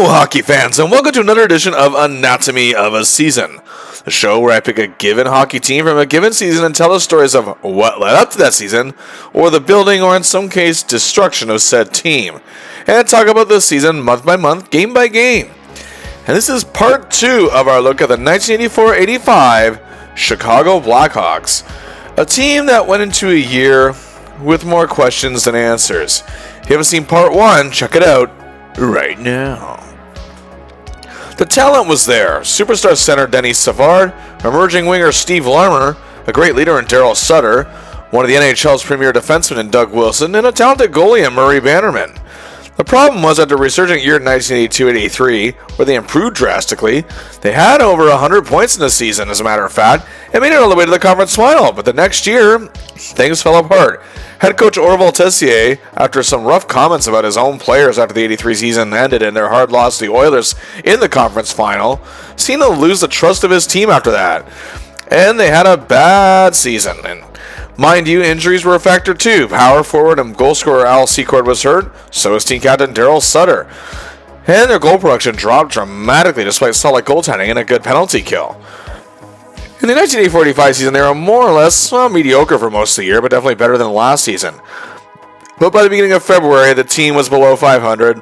Hello, hockey fans, and welcome to another edition of Anatomy of a Season, the show where I pick a given hockey team from a given season and tell the stories of what led up to that season, or the building, or in some case, destruction of said team, and talk about the season month by month, game by game. And this is part 2 of our look at the 1984-85 Chicago Blackhawks, a team that went into a year with more questions than answers. If you haven't seen part 1, check it out right now. The talent was there. Superstar center Denny Savard, emerging winger Steve Larmer, a great leader in Daryl Sutter, one of the NHL's premier defensemen in Doug Wilson, and a talented goalie in Murray Bannerman. The problem was that the resurgent year 1982-83, where they improved drastically, they had over 100 points in the season, as a matter of fact, and made it all the way to the conference final. But the next year, things fell apart. Head coach Orval Tessier, after some rough comments about his own players after the 83 season ended in their hard loss to the Oilers in the conference final, seemed to lose the trust of his team after that. And they had a bad season. And mind you, injuries were a factor too. Power forward and goal scorer Al Secord was hurt, so was team captain Daryl Sutter. And their goal production dropped dramatically despite solid goaltending and a good penalty kill. In the 1984-85 season, they were more or less mediocre for most of the year, but definitely better than last season. But by the beginning of February, the team was below 500,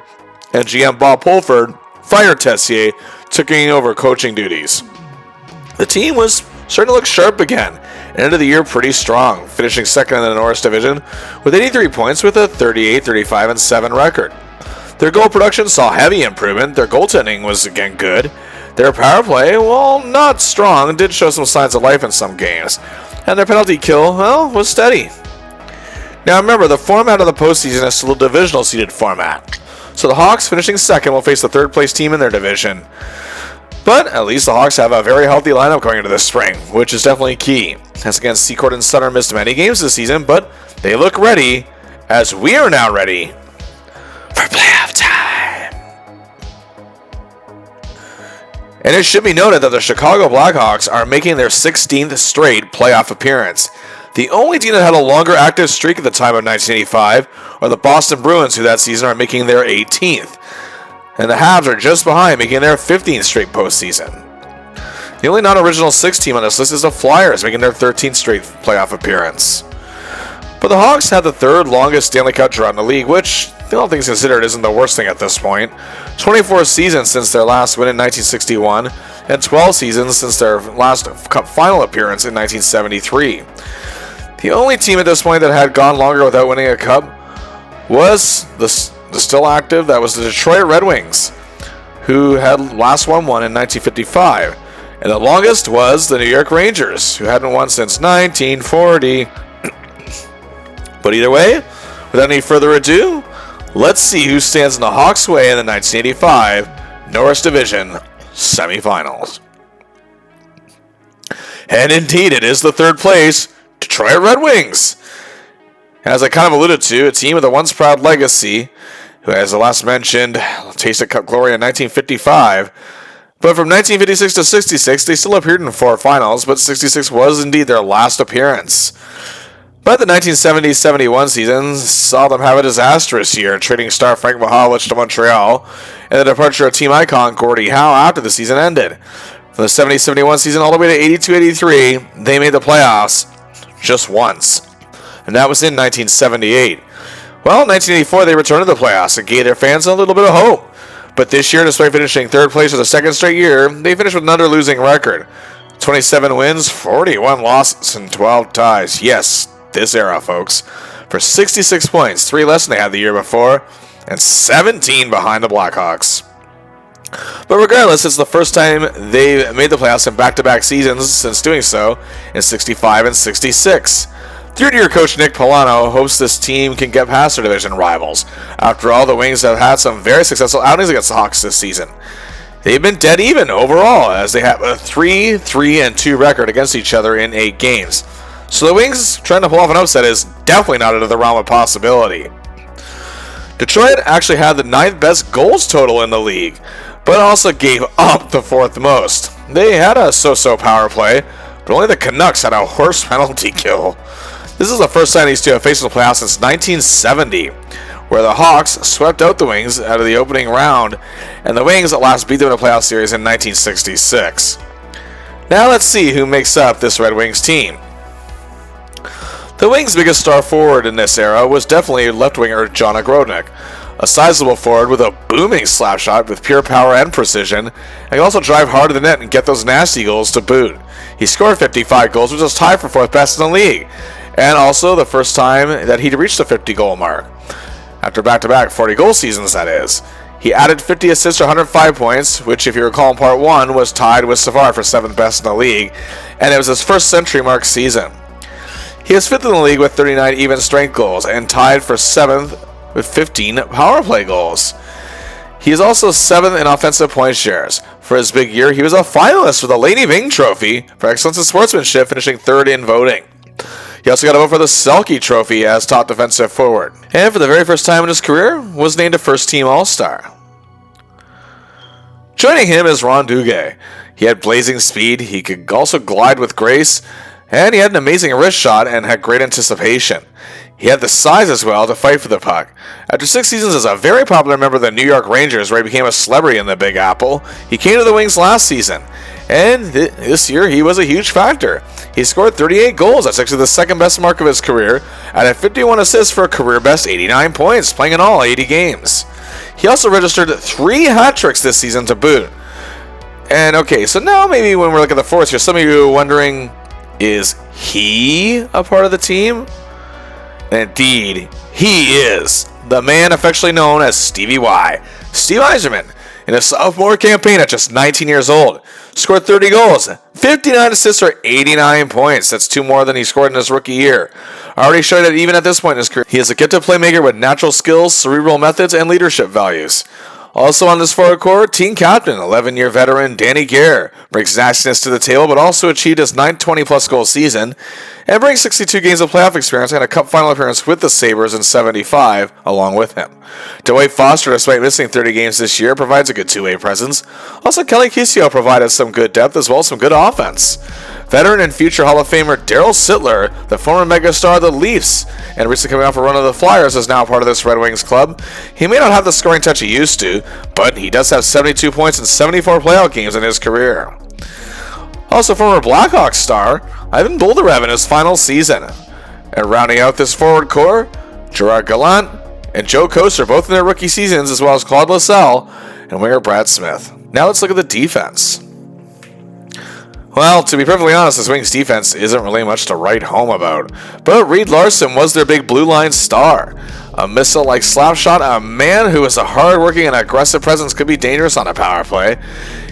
and GM Bob Pulford fired Tessier, taking over coaching duties. The team was starting to look sharp again, and ended the year pretty strong, finishing second in the Norris Division with 83 points with a 38, 35, and 7 record. Their goal production saw heavy improvement, their goaltending was again good. Their power play, while not strong, did show some signs of life in some games, and their penalty kill, well, was steady. Now remember, the format of the postseason is still a divisional seeded format, so the Hawks finishing second will face the third place team in their division. But at least the Hawks have a very healthy lineup going into this spring, which is definitely key. As again, Secord and Sutter missed many games this season, but they look ready, as we are now ready for playoff time. And it should be noted that the Chicago Blackhawks are making their 16th straight playoff appearance. The only team that had a longer active streak at the time of 1985 are the Boston Bruins, who that season are making their 18th. And the Habs are just behind, making their 15th straight postseason. The only non-original 6 team on this list is the Flyers, making their 13th straight playoff appearance. But the Hawks had the third longest Stanley Cup drought in the league, which, all things considered, isn't the worst thing at this point. 24 seasons since their last win in 1961, and 12 seasons since their last Cup final appearance in 1973. The only team at this point that had gone longer without winning a Cup was the still active, that was the Detroit Red Wings, who had last won one in 1955. And the longest was the New York Rangers, who hadn't won since 1940. But either way, without any further ado, let's see who stands in the Hawks' way in the 1985 Norris Division semifinals. And indeed, it is the third place Detroit Red Wings. As I kind of alluded to, a team with a once proud legacy, who, as the last mentioned, tasted Cup glory in 1955. But from 1956 to 66, they still appeared in 4 finals, but 66 was indeed their last appearance. But the 1970-71 season saw them have a disastrous year, trading star Frank Mihaljevic to Montreal, and the departure of team icon Gordie Howe after the season ended. From the 70-71 season all the way to 82-83, they made the playoffs just once, and that was in 1978. Well, in 1984, they returned to the playoffs and gave their fans a little bit of hope. But this year, despite finishing third place for the second straight year, they finished with another losing record. 27 wins, 41 losses, and 12 ties. Yes, this era, folks, for 66 points, 3 less than they had the year before, and 17 behind the Blackhawks. But regardless, it's the first time they made the playoffs in back-to-back seasons since doing so in 65 and 66. Third-year coach Nick Polano hopes this team can get past their division rivals. After all, the Wings have had some very successful outings against the Hawks this season. They've been dead even overall, as they have a 3-3-2 record against each other in 8 games. So the Wings trying to pull off an upset is definitely not out of the realm of possibility. Detroit actually had the 9th best goals total in the league, but also gave up the 4th most. They had a so-so power play, but only the Canucks had a horse penalty kill. This is the first time these two have faced in the playoffs since 1970, where the Hawks swept out the Wings out of the opening round, and the Wings at last beat them in a playoff series in 1966. Now let's see who makes up this Red Wings team. The Wings' biggest star forward in this era was definitely left-winger John Ogrodnik, a sizable forward with a booming slap shot with pure power and precision, and can also drive hard to the net and get those nasty goals to boot. He scored 55 goals, which was tied for 4th best in the league, and also the first time that he'd reached the 50-goal mark. After back-to-back 40-goal seasons, that is. He added 50 assists or 105 points, which, if you recall in Part 1, was tied with Savard for 7th best in the league, and it was his first century-mark season. He is 5th in the league with 39 even-strength goals, and tied for 7th with 15 power play goals. He is also 7th in offensive point shares. For his big year, he was a finalist for the Lady Byng Trophy for excellence in sportsmanship, finishing 3rd in voting. He also got a vote for the Selke Trophy as top defensive forward, and for the very first time in his career, was named a first-team All-Star. Joining him is Ron Duguay. He had blazing speed, he could also glide with grace, and he had an amazing wrist shot and had great anticipation. He had the size as well to fight for the puck. After 6 seasons as a very popular member of the New York Rangers, where he became a celebrity in the Big Apple, he came to the Wings last season, and this year he was a huge factor. He scored 38 goals, that's actually the second best mark of his career, and had 51 assists for a career best 89 points, playing in all 80 games. He also registered 3 hat-tricks this season to boot. And okay, so now maybe when we're looking at the forwards here, some of you are wondering, is he a part of the team? And indeed, he is. The man affectionately known as Stevie Y. Steve Yzerman, in his sophomore campaign at just 19 years old, scored 30 goals, 59 assists, or 89 points. That's 2 more than he scored in his rookie year. Already showed that even at this point in his career, he is a gifted playmaker with natural skills, cerebral methods, and leadership values. Also on this forward core, team captain, 11-year veteran Danny Gare, brings nastiness to the table, but also achieved his 920-plus goal season, and brings 62 games of playoff experience and a cup final appearance with the Sabres in 75 along with him. Dwight Foster, despite missing 30 games this year, provides a good two-way presence. Also, Kelly Kisio provided some good depth as well as some good offense. Veteran and future Hall of Famer Daryl Sittler, the former megastar of the Leafs, and recently coming off a run of the Flyers, is now part of this Red Wings club. He may not have the scoring touch he used to, but he does have 72 points in 74 playoff games in his career. Also, former Blackhawks star Ivan Boldarev in his final season. And rounding out this forward core, Gerard Gallant and Joe Koster, both in their rookie seasons, as well as Claude Lascelles and winger Brad Smith. Now let's look at the defense. Well, to be perfectly honest, this Wings defense isn't really much to write home about. But Reed Larson was their big blue line star. A missile-like slap shot, a man who is a hard-working and aggressive presence, could be dangerous on a power play.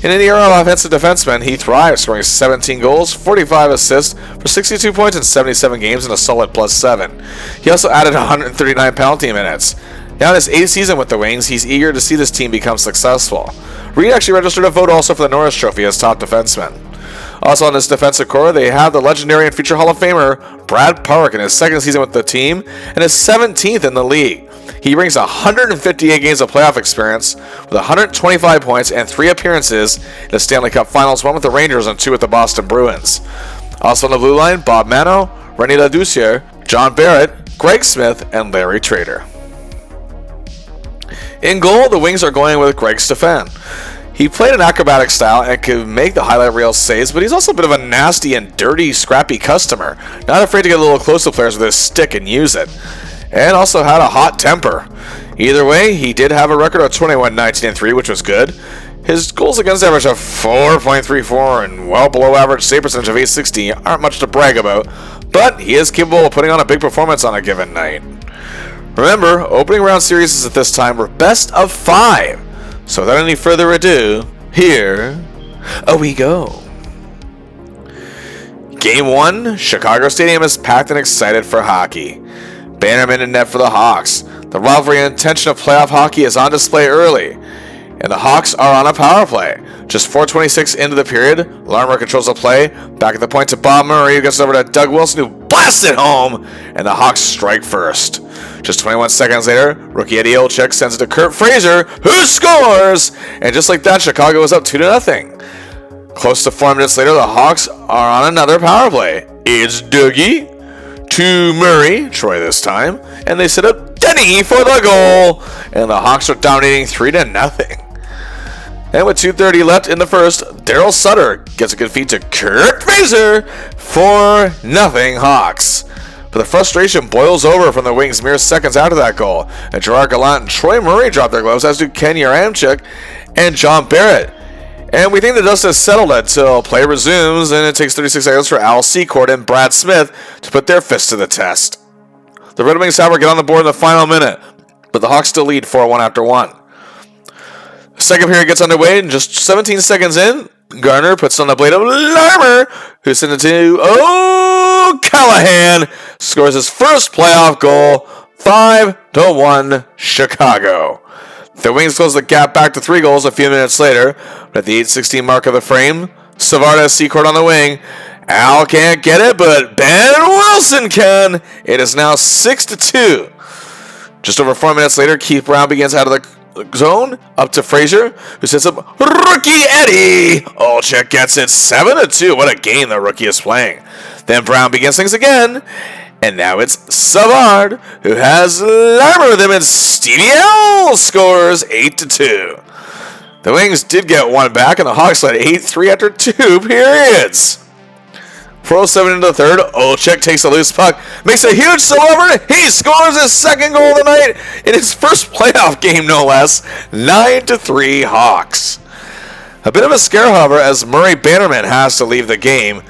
In an era of offensive defensemen, he thrives, scoring 17 goals, 45 assists for 62 points in 77 games and a solid +7. He also added 139 penalty minutes. Now in his 8th season with the Wings, he's eager to see this team become successful. Reed actually registered a vote also for the Norris Trophy as top defenseman. Also on this defensive core, they have the legendary and future Hall of Famer Brad Park in his 2nd season with the team and his 17th in the league. He brings 158 games of playoff experience with 125 points and 3 appearances in the Stanley Cup Finals, 1 with the Rangers and 2 with the Boston Bruins. Also on the blue line, Bob Mano, René Ladouceur, John Barrett, Greg Smith, and Larry Trader. In goal, the Wings are going with Greg Stefan. He played an acrobatic style and could make the highlight reel saves, but he's also a bit of a nasty and dirty, scrappy customer, not afraid to get a little close to players with his stick and use it, and also had a hot temper. Either way, he did have a record of 21-19-3, which was good. His goals against average of 4.34 and well below average save percentage of .860 aren't much to brag about, but he is capable of putting on a big performance on a given night. Remember, opening round series at this time were best of 5. So without any further ado, here we go. Game 1, Chicago Stadium is packed and excited for hockey. Bannerman in net for the Hawks. The rivalry and intention of playoff hockey is on display early, and the Hawks are on a power play. Just 4:26 into the period, Larmer controls the play. Back at the point to Bob Murray, who gets over to Doug Wilson, who blasts it home, and the Hawks strike first. Just 21 seconds later, rookie Eddie Olczyk sends it to Kurt Fraser, who scores! And just like that, Chicago is up 2-0. Close to 4 minutes later, the Hawks are on another power play. It's Dougie to Murray, Troy this time, and they set up Denny for the goal, and the Hawks are dominating 3-0. And with 2:30 left in the first, Daryl Sutter gets a good feed to Kurt Fraser. 4-0 Hawks. But the frustration boils over from the Wings mere seconds after that goal. And Gerard Gallant and Troy Murray drop their gloves, as do Ken Yaramchuk and John Barrett. And we think the dust has settled until play resumes, and it takes 36 seconds for Al Secord and Brad Smith to put their fists to the test. The Red Wings, however, get on the board in the final minute, but the Hawks still lead 4-1 after one. The second period gets underway, and just 17 seconds in, Garner puts on the blade of Larmer, who sent it to Callahan, scores his first playoff goal, 5-1 Chicago. The Wings close the gap back to 3 goals a few minutes later, but at the 8:16 mark of the frame, Savard has Secord on the wing. Al can't get it, but Ben Wilson can. It is now 6-2. Just over 4 minutes later, Keith Brown begins out of the zone, up to Fraser, who sets up rookie Eddie. Olczyk gets it 7-2. What a game the rookie is playing. Then Brown begins things again, and now it's Savard, who has Larmer with him, and Stevie L scores 8-2. The Wings did get one back, and the Hawks led 8-3 after 2 periods. 4:07 into the third, Olczyk takes a loose puck, makes a huge over. He scores his second goal of the night in his first playoff game, no less. 9-3 Hawks. A bit of a scare, however, as Murray Bannerman has to leave the game.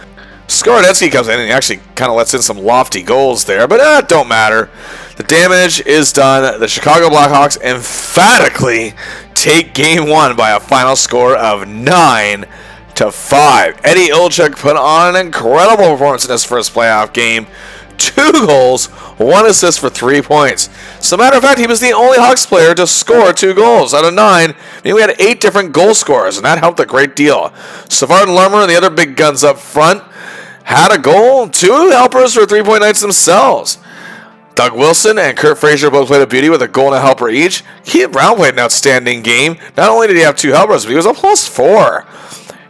Skorodetsky comes in and he actually kind of lets in some lofty goals there, but that don't matter. The damage is done. The Chicago Blackhawks emphatically take game one by a final score of 9-5. Eddie Olczyk put on an incredible performance in his first playoff game. 2 goals, 1 assist for 3 points. As a matter of fact, he was the only Hawks player to score 2 goals out of 9. I mean, we had 8 different goal scorers, and that helped a great deal. Savard and Larmer and the other big guns up front had a goal. 2 helpers for 3-point nights themselves. Doug Wilson and Kurt Fraser both played a beauty with a goal and a helper each. Keith Brown played an outstanding game. Not only did he have 2 helpers, but he was a +4.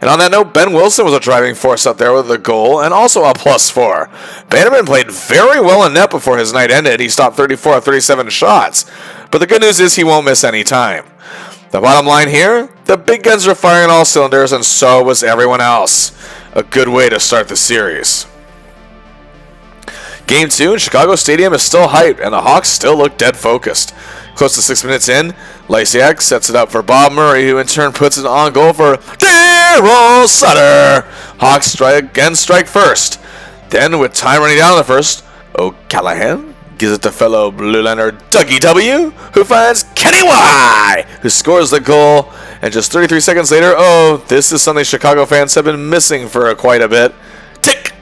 And on that note, Ben Wilson was a driving force up there with a goal and also a +4. Bannerman played very well in net before his night ended. He stopped 34 of 37 shots. But the good news is he won't miss any time. The bottom line here, the big guns are firing all cylinders, and so was everyone else. A good way to start the series. Game 2 in Chicago Stadium is still hyped, and the Hawks still look dead focused. Close to 6 minutes in, Lysiak sets it up for Bob Murray, who in turn puts it on goal for Daryl Sutter. Hawks strike first. Then, with time running down in the first, O'Callahan gives it to fellow blue liner Dougie W., who finds Kenny Y., who scores the goal. And just 33 seconds later, this is something Chicago fans have been missing for quite a bit. Tick,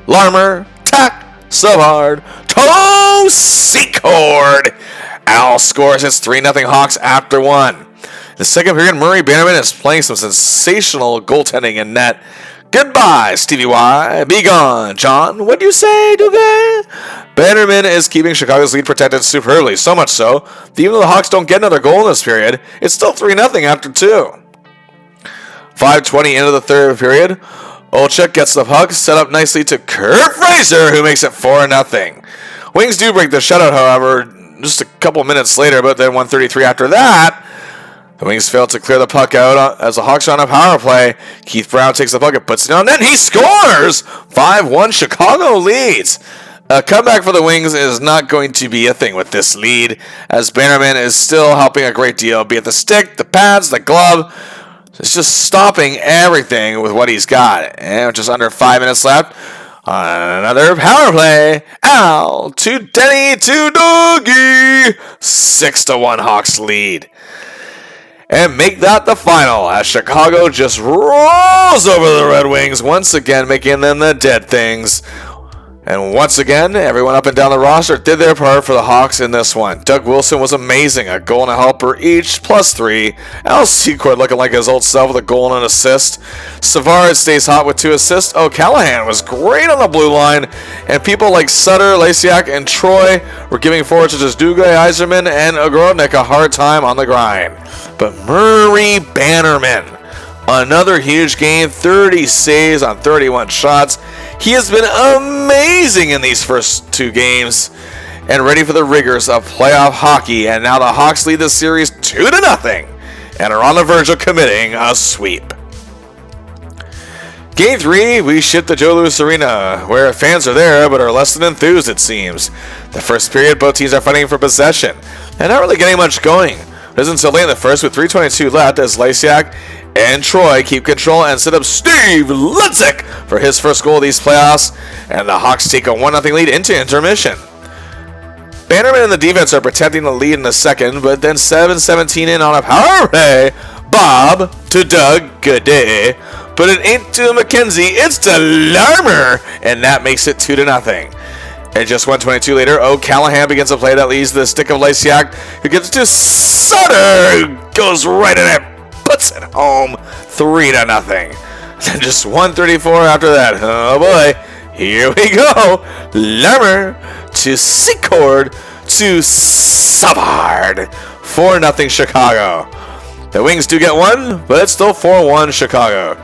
Larmer, tack, Savard, toe, Secord. Al scores his 3-0 Hawks after 1. In the second period, Murray Bannerman is playing some sensational goaltending in net. Goodbye, Stevie Y. Be gone, John. What do you say, Dugan? Bannerman is keeping Chicago's lead protected superbly, so much so that even though the Hawks don't get another goal in this period, it's still 3-0 after 2. 5:20 into the third period, Olczyk gets the puck, set up nicely to Kurt Fraser, who makes it 4-0. Wings do break the shutout, however, just a couple minutes later, but then 1:33 after that, the Wings failed to clear the puck out as the Hawks are on a power play. Keith Brown takes the puck and puts it down, then he scores! 5-1 Chicago leads. A comeback for the Wings is not going to be a thing with this lead, as Bannerman is still helping a great deal, be it the stick, the pads, the glove. It's just stopping everything with what he's got. And just under 5 minutes left, another power play. Al to Denny to Dougie. 6-1 Hawks lead. And make that the final as Chicago just rolls over the Red Wings, once again making them the dead things. And once again, everyone up and down the roster did their part for the Hawks in this one. Doug Wilson was amazing, a goal and a helper each, +3. Al Secord looking like his old self with a goal and an assist. Savard stays hot with 2 assists. O'Callahan was great on the blue line. And people like Sutter, Lysiak, and Troy were giving forwards such as Dugay, Yzerman, and Ogrodnik a hard time on the grind. But Murray Bannerman, another huge game, 30 saves on 31 shots. He has been amazing in these first 2 games. and ready for the rigors of playoff hockey, and now the Hawks lead the series 2-0 and are on the verge of committing a sweep. Game 3, we ship to Joe Louis Arena, where fans are there but are less than enthused, it seems. The first period, both teams are fighting for possession, and not really getting much going. It isn't until late in the first with 3:22 left as Lysiak and Troy keep control and set up Steve Ludzik for his first goal of these playoffs, and the Hawks take a 1-0 lead into intermission. Bannerman and the defense are protecting the lead in the second, but then 7:17 in on a power play. Bob to Doug, good day. But it ain't to McKenzie, it's to Larmer, and that makes it 2-0. And just 1:22 later, O'Callahan begins a play that leads to the stick of Lysiak, who gets it to Sutter, who goes right in it, puts it home, 3-0. Then just 1:34 after that, oh boy, here we go. Larmer to Secord to Savard, 4-0 Chicago. The Wings do get one, but it's still 4-1 Chicago.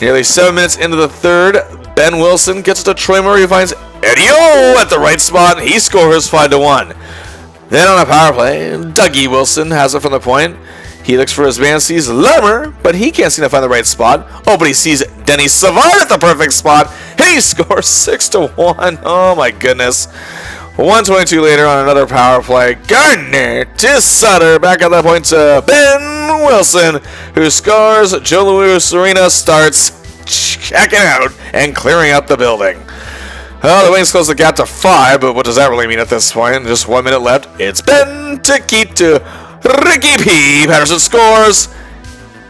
Nearly 7 minutes into the third, Ben Wilson gets to Troy Murray, who finds Eddie-O at the right spot, and he scores 5-1. Then on a power play, Dougie Wilson has it from the point. He looks for his man, sees Lemmer, but he can't seem to find the right spot. Oh, but he sees Denny Savard at the perfect spot. He scores 6-1. Oh my goodness. 1:22 later on another power play. Gardner to Sutter. Back at that point to Ben Wilson, who scores. Joe Louis Arena starts checking out and clearing out the building. Well, the Wings close the gap to 5, but what does that really mean at this point? Just 1 minute left. It's Ben to Keith to Ricky P. Patterson scores.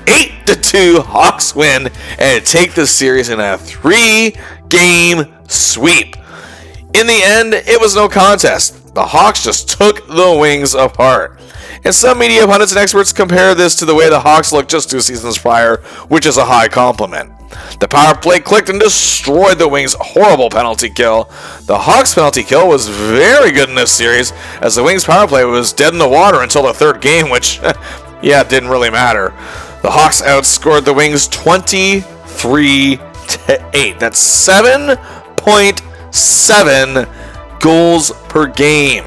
8-2 Hawks win and take the series in a 3-game sweep. In the end, it was no contest. The Hawks just took the Wings apart. And some media pundits and experts compare this to the way the Hawks looked just 2 seasons prior, which is a high compliment. The power play clicked and destroyed the Wings' horrible penalty kill. The Hawks' penalty kill was very good in this series, as the Wings' power play was dead in the water until the third game, which, yeah, didn't really matter. The Hawks outscored the Wings 23-8. That's 7.7 goals per game.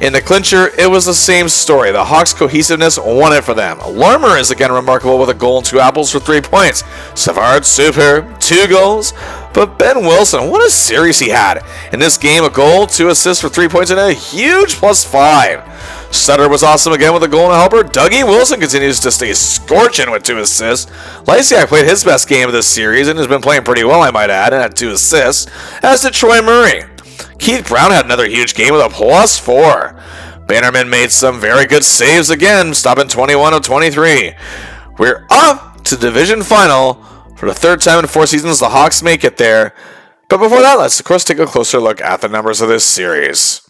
In the clincher, it was the same story. The Hawks' cohesiveness won it for them. Larmer is again remarkable with a goal and 2 apples for 3 points. Savard, super, 2 goals. But Ben Wilson, what a series he had. In this game, a goal, 2 assists for 3 points, and a huge +5. Sutter was awesome again with a goal and a helper. Dougie Wilson continues to stay scorching with 2 assists. Lysiak played his best game of this series and has been playing pretty well, I might add, and had 2 assists, as did Troy Murray. Keith Brown had another huge game with a +4. Bannerman made some very good saves again, stopping 21 of 23. We're off to the division final. For the 3rd time in 4 seasons, the Hawks make it there. But before that, let's of course take a closer look at the numbers of this series.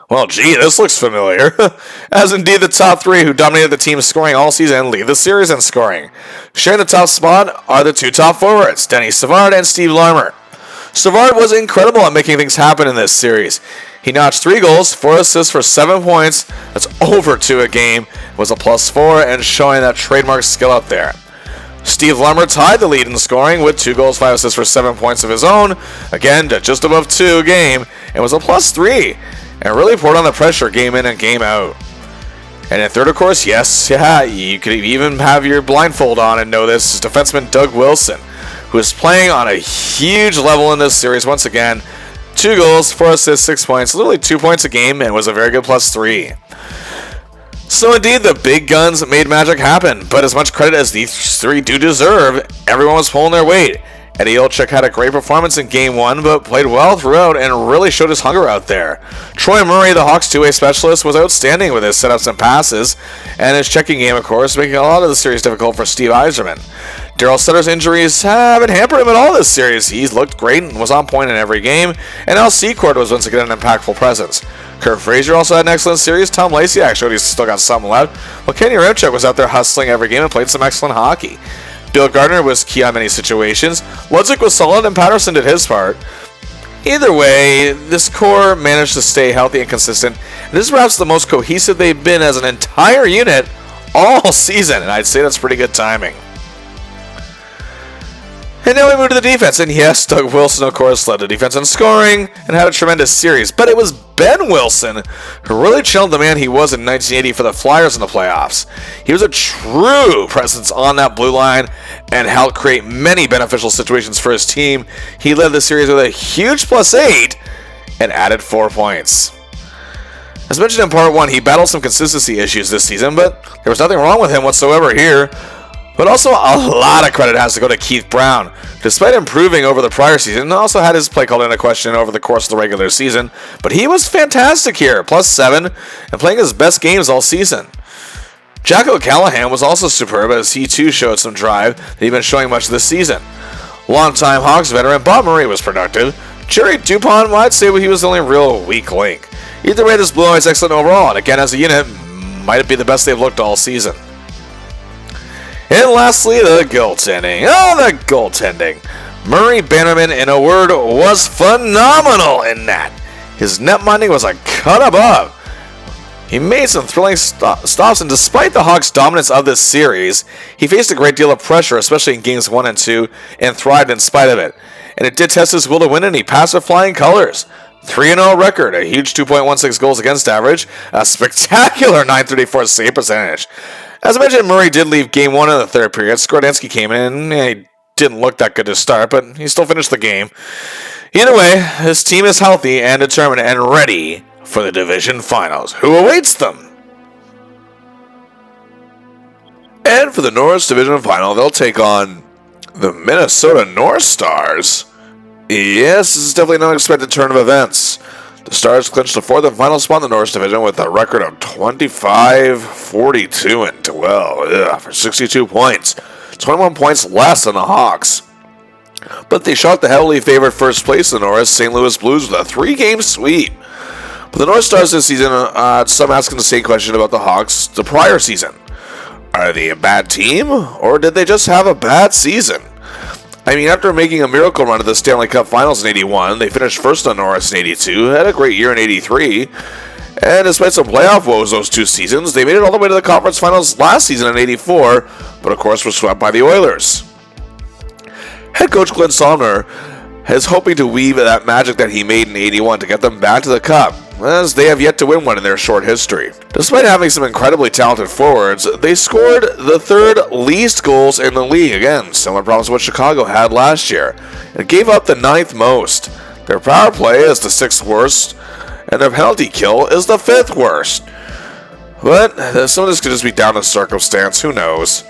Well, gee, this looks familiar. As indeed the top 3 who dominated the team scoring all season lead the series in scoring. Sharing the top spot are the 2 top forwards, Denny Savard and Steve Larmer. Savard was incredible at making things happen in this series. He notched 3 goals, 4 assists for 7 points. That's over 2 a game. Was a +4 and showing that trademark skill up there. Steve Larmer tied the lead in scoring with 2 goals, 5 assists for 7 points of his own. Again, just above 2 a game, and was a +3. And really poured on the pressure game in and game out. And in third, of course, yes, yeah, you could even have your blindfold on and know this, is defenseman Doug Wilson, who is playing on a huge level in this series once again. 2 goals, 4 assists, 6 points, literally 2 points a game, and was a very good +3. So indeed, the big guns made magic happen, but as much credit as these 3 do deserve, everyone was pulling their weight. Eddie Olczyk had a great performance in Game 1, but played well throughout and really showed his hunger out there. Troy Murray, the Hawks' 2-way specialist, was outstanding with his setups and passes, and his checking game, of course, making a lot of the series difficult for Steve Yzerman. Daryl Sutter's injuries haven't hampered him at all this series. He's looked great and was on point in every game, and Al Secord was once again an impactful presence. Kurt Fraser also had an excellent series. Tom Lysiak showed he's still got something left, while Kenny Remchuk was out there hustling every game and played some excellent hockey. Bill Gardner was key on many situations. Ludzik was solid, and Patterson did his part. Either way, this core managed to stay healthy and consistent. And this is perhaps the most cohesive they've been as an entire unit all season, and I'd say that's pretty good timing. And now we move to the defense, and yes, Doug Wilson, of course, led the defense in scoring and had a tremendous series, but it was Ben Wilson who really chilled the man he was in 1980 for the Flyers in the playoffs. He was a true presence on that blue line and helped create many beneficial situations for his team. He led the series with a huge +8 and added 4 points. As mentioned in part 1, he battled some consistency issues this season, but there was nothing wrong with him whatsoever here. But also, a lot of credit has to go to Keith Brown. Despite improving over the prior season, he also had his play called into question over the course of the regular season. But he was fantastic here, +7, and playing his best games all season. Jack O'Callahan was also superb as he too showed some drive that he'd been showing much this season. Longtime Hawks veteran Bob Murray was productive. Jerry Dupont, I'd say he was the only real weak link. Either way, this Blue Eyes excellent overall, and again as a unit, might be the best they've looked all season. And lastly, the goaltending. The goaltending. Murray Bannerman, in a word, was phenomenal in that. His net minding was a cut above. He made some thrilling stops, and despite the Hawks' dominance of this series, he faced a great deal of pressure, especially in games 1 and 2, and thrived in spite of it. And it did test his will to win, and he passed with flying colors. 3-0 record, a huge 2.16 goals against average, a spectacular .934 save percentage. As I mentioned, Murray did leave Game 1 in the third period. Skordensky came in, and he didn't look that good to start, but he still finished the game. Either way, his team is healthy and determined and ready for the division finals. Who awaits them? And for the Norris Division Final, they'll take on the Minnesota North Stars. Yes, this is definitely an unexpected turn of events. The Stars clinched the 4th and final spot in the Norris Division with a record of 25-42-12 for 62 points. 21 points less than the Hawks. But they shot the heavily favored first place in the Norris St. Louis Blues with a 3-game sweep. But the North Stars this season, some asking the same question about the Hawks the prior season. Are they a bad team, or did they just have a bad season? I mean, after making a miracle run to the Stanley Cup Finals in 81, they finished first on Norris in 82, had a great year in 83, and despite some playoff woes those 2 seasons, they made it all the way to the conference finals last season in 84, but of course were swept by the Oilers. Head coach Glenn Somner is hoping to weave that magic that he made in 81 to get them back to the Cup, as they have yet to win one in their short history. Despite having some incredibly talented forwards, they scored the 3rd least goals in the league. Again, similar problems to what Chicago had last year. And gave up the 9th most. Their power play is the 6th worst, and their penalty kill is the 5th worst. But some of this could just be down to circumstance, who knows.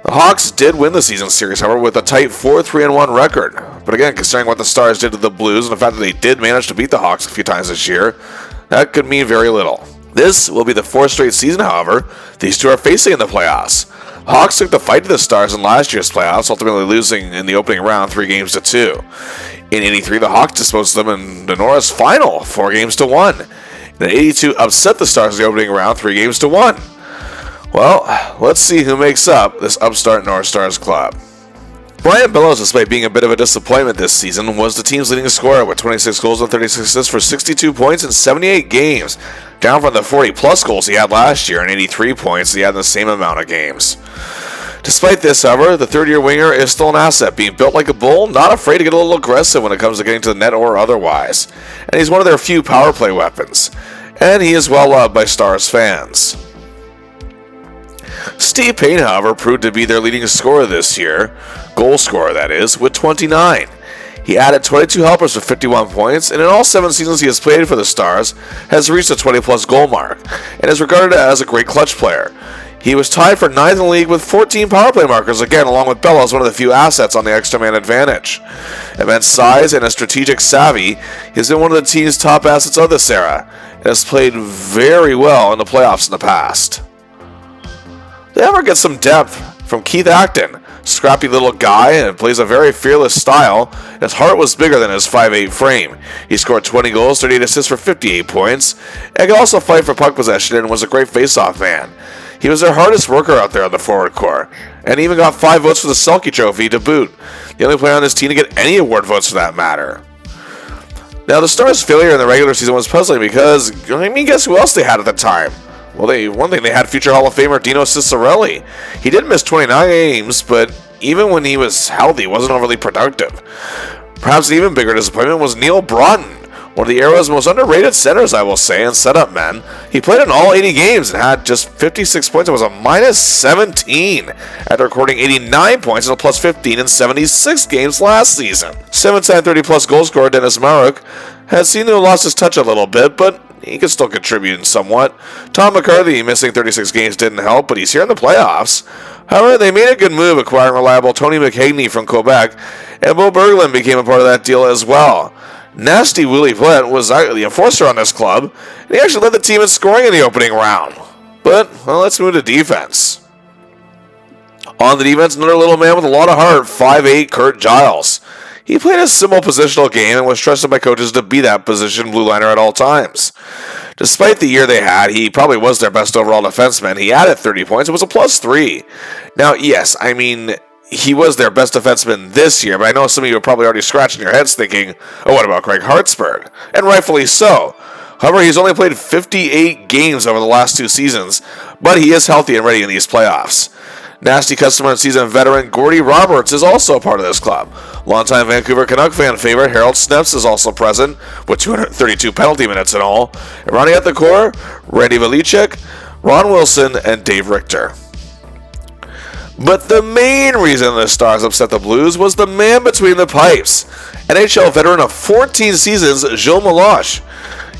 The Hawks did win the season series, however, with a tight 4-3-1 record. But again, considering what the Stars did to the Blues and the fact that they did manage to beat the Hawks a few times this year, that could mean very little. This will be the 4th straight season, however, these two are facing in the playoffs. The Hawks took the fight to the Stars in last year's playoffs, ultimately losing in the opening round 3-2. In 83, the Hawks disposed of them in the Norris final 4-1. In 82, upset the Stars in the opening round 3-1. Well, let's see who makes up this upstart North Stars club. Brian Bellows, despite being a bit of a disappointment this season, was the team's leading scorer with 26 goals and 36 assists for 62 points in 78 games, down from the 40-plus goals he had last year and 83 points he had in the same amount of games. Despite this, however, the third-year winger is still an asset, being built like a bull, not afraid to get a little aggressive when it comes to getting to the net or otherwise. And he's one of their few power play weapons. And he is well loved by Stars fans. Steve Payne, however, proved to be their leading scorer this year, goal scorer that is, with 29. He added 22 helpers with 51 points, and in all 7 seasons he has played for the Stars, has reached the 20-plus goal mark, and is regarded as a great clutch player. He was tied for 9th in the league with 14 power play markers, again along with Bellows, one of the few assets on the extra man advantage. Immense size and a strategic savvy, he has been one of the team's top assets of this era, and has played very well in the playoffs in the past. They ever get some depth from Keith Acton, scrappy little guy and plays a very fearless style. His heart was bigger than his 5'8 frame. He scored 20 goals, 38 assists for 58 points, and could also fight for puck possession and was a great face-off man. He was their hardest worker out there on the forward core, and even got 5 votes for the Selke Trophy to boot, the only player on this team to get any award votes for that matter. Now, the Stars' failure in the regular season was puzzling because, guess who else they had at the time? Well, one thing they had future Hall of Famer Dino Ciccarelli. He did miss 29 games, but even when he was healthy, wasn't overly productive. Perhaps an even bigger disappointment was Neil Broughton, one of the era's most underrated centers, I will say, and setup men. He played in all 80 games and had just 56 points and was a minus 17 after recording 89 points and a plus 15 in 76 games last season. 7-time 30-plus goal scorer Dennis Marek has seemed to have lost his touch a little bit, but he can still contribute somewhat. Tom McCarthy missing 36 games didn't help, but he's here in the playoffs. However, they made a good move acquiring reliable Tony McHagney from Quebec, and Bo Berglund became a part of that deal as well. Nasty Willie Plett was the enforcer on this club, and he actually led the team in scoring in the opening round. But, well, let's move to defense. On the defense, another little man with a lot of heart, 5'8", Kurt Giles. He played a simple positional game and was trusted by coaches to be that position blue liner at all times. Despite the year they had, he probably was their best overall defenseman. He added 30 points. It was a +3. Now, yes, I mean, he was their best defenseman this year, but I know some of you are probably already scratching your heads thinking, oh, what about Craig Hartsburg? And rightfully so. However, he's only played 58 games over the last 2 seasons, but he is healthy and ready in these playoffs. Nasty customer and seasoned veteran Gordy Roberts is also a part of this club. Longtime Vancouver Canuck fan favorite Harold Sneps is also present, with 232 penalty minutes in all. And rounding out the core, Randy Velicek, Ron Wilson, and Dave Richter. But the main reason the Stars upset the Blues was the man between the pipes. NHL veteran of 14 seasons, Gilles Meloche.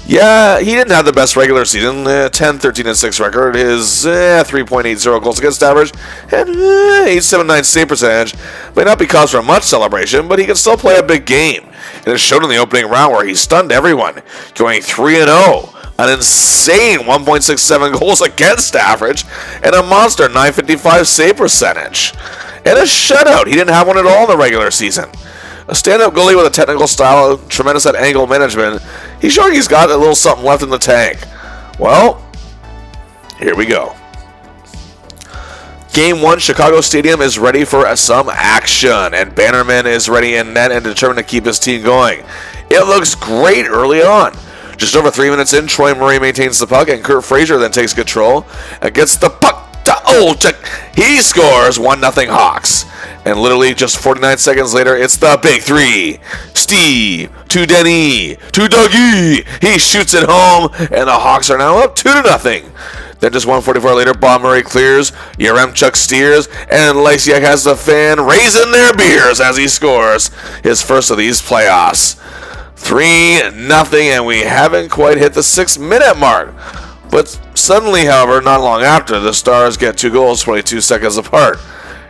Yeah, he didn't have the best regular season, 10-13-6 record, his 3.80 goals against average, and .879 save percentage may not be cause for much celebration, but he can still play a big game. And it showed in the opening round where he stunned everyone, going 3-0. An insane 1.67 goals against average, and a monster .955 save percentage. And a shutout, he didn't have one at all in the regular season. A stand-up goalie with a technical style, tremendous at angle management, he's showing he's got a little something left in the tank. Well, here we go. Game 1, Chicago Stadium is ready for some action, and Bannerman is ready in net and determined to keep his team going. It looks great early on. Just over 3 minutes in, Troy Murray maintains the puck, and Kurt Fraser then takes control and gets the puck to Olczyk. He scores 1-0 Hawks. And literally just 49 seconds later, it's the big 3. Steve to Denny to Dougie. He shoots it home, and the Hawks are now up 2-0. Then just 1:44 later, Bob Murray clears, Yaremchuk steers, and Lysiak has the fan raising their beers as he scores his first of these playoffs. 3-0, and we haven't quite hit the 6-minute mark. But suddenly, however, not long after, the Stars get 2 goals 22 seconds apart.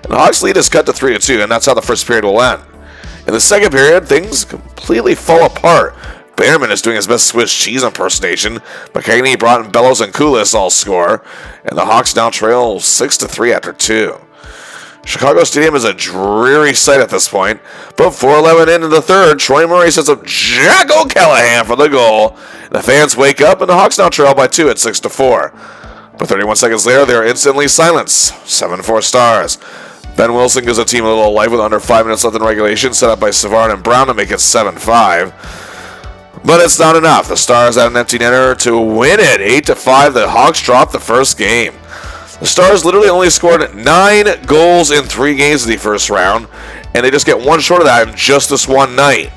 And the Hawks lead is cut to 3-2, and that's how the first period will end. In the second period, things completely fall apart. Bannerman is doing his best Swiss cheese impersonation. McKinney, Broughton, Bellows, and Koulis all score, and the Hawks now trail 6-3 after 2. Chicago Stadium is a dreary sight at this point, but 4:11 into the third, Troy Murray sets up Jack O'Callahan for the goal. The fans wake up, and the Hawks now trail by 2 at 6-4. But 31 seconds later, they are instantly silenced. 7-4 Stars. Ben Wilson gives the team a little life with under 5 minutes left in regulation, set up by Savard and Brown to make it 7-5. But it's not enough. The Stars had an empty netter to win it. 8-5, the Hawks dropped the first game. The Stars literally only scored 9 goals in 3 games in the first round, and they just get one short of that in just this one night.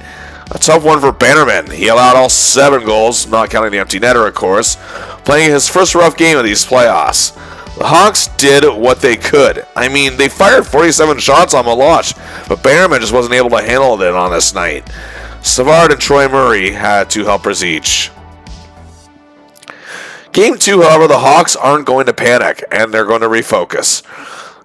A tough one for Bannerman. He allowed all 7 goals, not counting the empty netter, of course, playing his first rough game of these playoffs. The Hawks did what they could. I mean, they fired 47 shots on Meloche, but Bannerman just wasn't able to handle it on this night. Savard and Troy Murray had 2 helpers each. Game 2, however, the Hawks aren't going to panic, and they're going to refocus.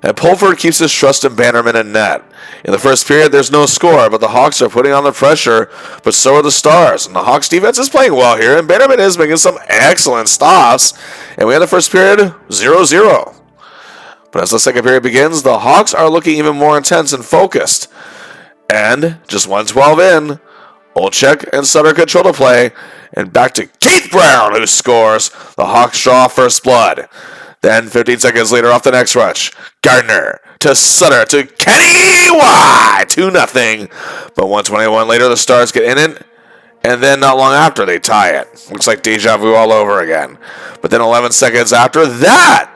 And Pulford keeps his trust in Bannerman and net. In the first period, there's no score, but the Hawks are putting on the pressure, but so are the Stars. And the Hawks defense is playing well here, and Bannerman is making some excellent stops. And we had the first period 0-0. But as the second period begins, the Hawks are looking even more intense and focused. And just 1:12 in, Olczyk and Sutter control the play, and back to Keith Brown, who scores. The Hawks draw first blood. Then 15 seconds later off the next rush, Gardner to Sutter to Kenny Y, 2-0. But 1:21 later, the Stars get in it, and then not long after, they tie it. Looks like deja vu all over again. But then 11 seconds after that,